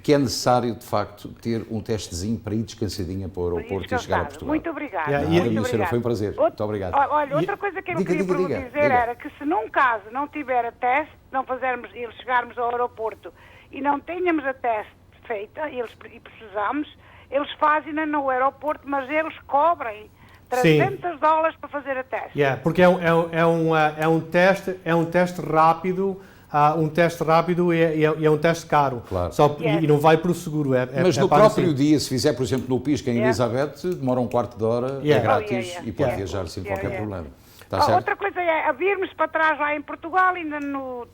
que é necessário, de facto, ter um testezinho para ir descansadinha para o aeroporto e chegar a Portugal. Muito obrigada. Foi um prazer. Muito obrigado. Olha, outra coisa que eu queria dizer era que se num caso não tiver a teste, não fazermos e chegarmos ao aeroporto e não tenhamos a teste feita, e precisamos, eles fazem-na no aeroporto, mas eles cobrem $300 para fazer a teste. Porque é um teste rápido, e é um teste caro. Claro. E não vai para o seguro. Mas no próprio dia, se fizer, por exemplo, no Pisca em Elizabeth, demora um quarto de hora, é grátis e pode viajar sem qualquer problema. Outra coisa é virmos para trás lá em Portugal, ainda no...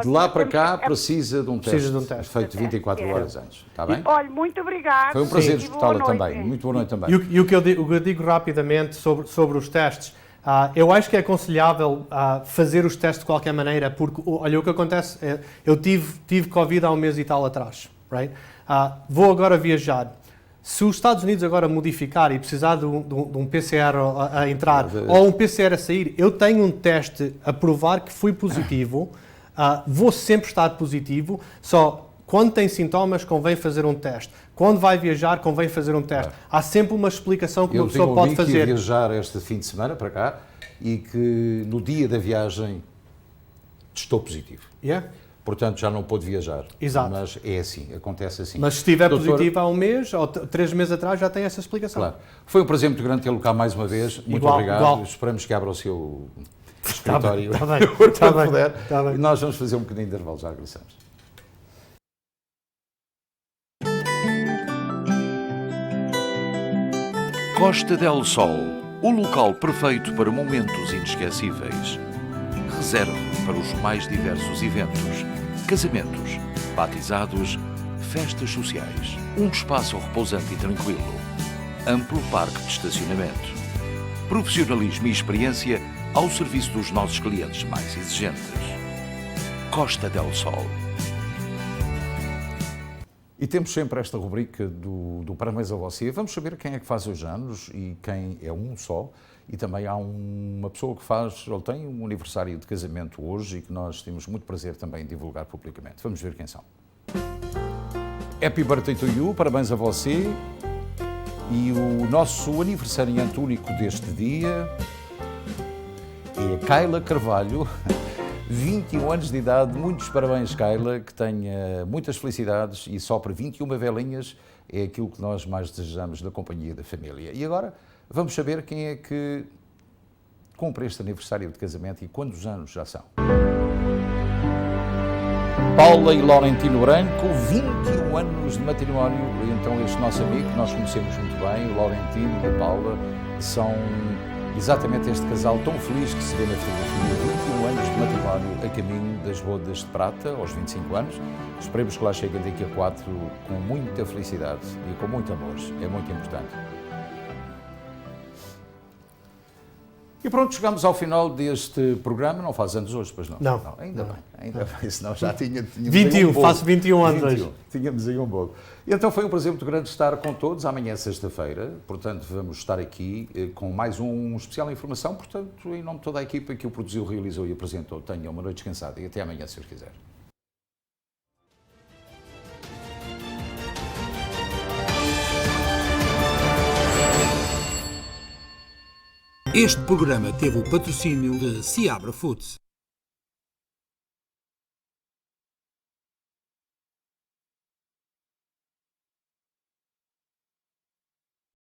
de lá para cá precisa de um teste feito 24 horas antes, está bem? Olha, muito obrigado. Foi um prazer escutá-la também, muito boa noite também. E o que eu digo rapidamente sobre os testes, eu acho que é aconselhável fazer os testes de qualquer maneira, porque, olha, o que acontece, eu tive Covid há um mês e tal atrás, right? Vou agora viajar. Se os Estados Unidos agora modificar e precisar de um PCR a entrar ou um PCR a sair, eu tenho um teste a provar que fui positivo, vou sempre estar positivo, só quando tem sintomas convém fazer um teste. Quando vai viajar convém fazer um teste. Há sempre uma explicação que uma pessoa pode fazer. Eu tenho viajar este fim de semana para cá e que no dia da viagem estou positivo. Portanto, já não pôde viajar. Exato. Mas é assim, acontece assim. Mas se estiver positivo há um mês ou 3 meses atrás, já tem essa explicação. Claro. Foi um prazer muito grande tê-lo cá mais uma vez. Muito obrigado. Esperamos que abra o seu escritório. Está bem. Está bem. E nós vamos fazer um bocadinho de intervalo, já regressamos. Costa del Sol, o local perfeito para momentos inesquecíveis. Reserve para os mais diversos eventos, casamentos, batizados, festas sociais. Um espaço repousante e tranquilo. Amplo parque de estacionamento. Profissionalismo e experiência ao serviço dos nossos clientes mais exigentes. Costa del Sol. E temos sempre esta rubrica do Parabéns a você. Vamos saber quem é que faz os anos e quem é um só. E também há uma pessoa que tem um aniversário de casamento hoje e que nós temos muito prazer também em divulgar publicamente. Vamos ver quem são. Happy birthday to you, parabéns a você. E o nosso aniversariante único deste dia é a Kayla Carvalho, 21 anos de idade, muitos parabéns, Kayla, que tenha muitas felicidades e só para 21 velinhas é aquilo que nós mais desejamos da companhia da família. E agora vamos saber quem é que cumpre este aniversário de casamento e quantos anos já são. Paula e Laurentino Branco, 21 anos de matrimónio. E então este nosso amigo, que nós conhecemos muito bem, o Laurentino e a Paula, são exatamente este casal tão feliz que se vê na fotografia. 21 anos de matrimónio a caminho das bodas de prata, aos 25 anos. Esperemos que lá cheguem daqui a 4 com muita felicidade e com muito amor. É muito importante. E pronto, chegamos ao final deste programa. Não faz anos hoje, pois não? Não. Ainda bem, senão já tínhamos 21, faço 21 anos hoje. Tínhamos aí um bolo. E então foi um prazer muito grande estar com todos. Amanhã é sexta-feira, portanto vamos estar aqui com mais um especial informação. Portanto, em nome de toda a equipa que o produziu, realizou e apresentou, tenham uma noite descansada e até amanhã, se Deus quiser. Este programa teve o patrocínio de Seabra Foods.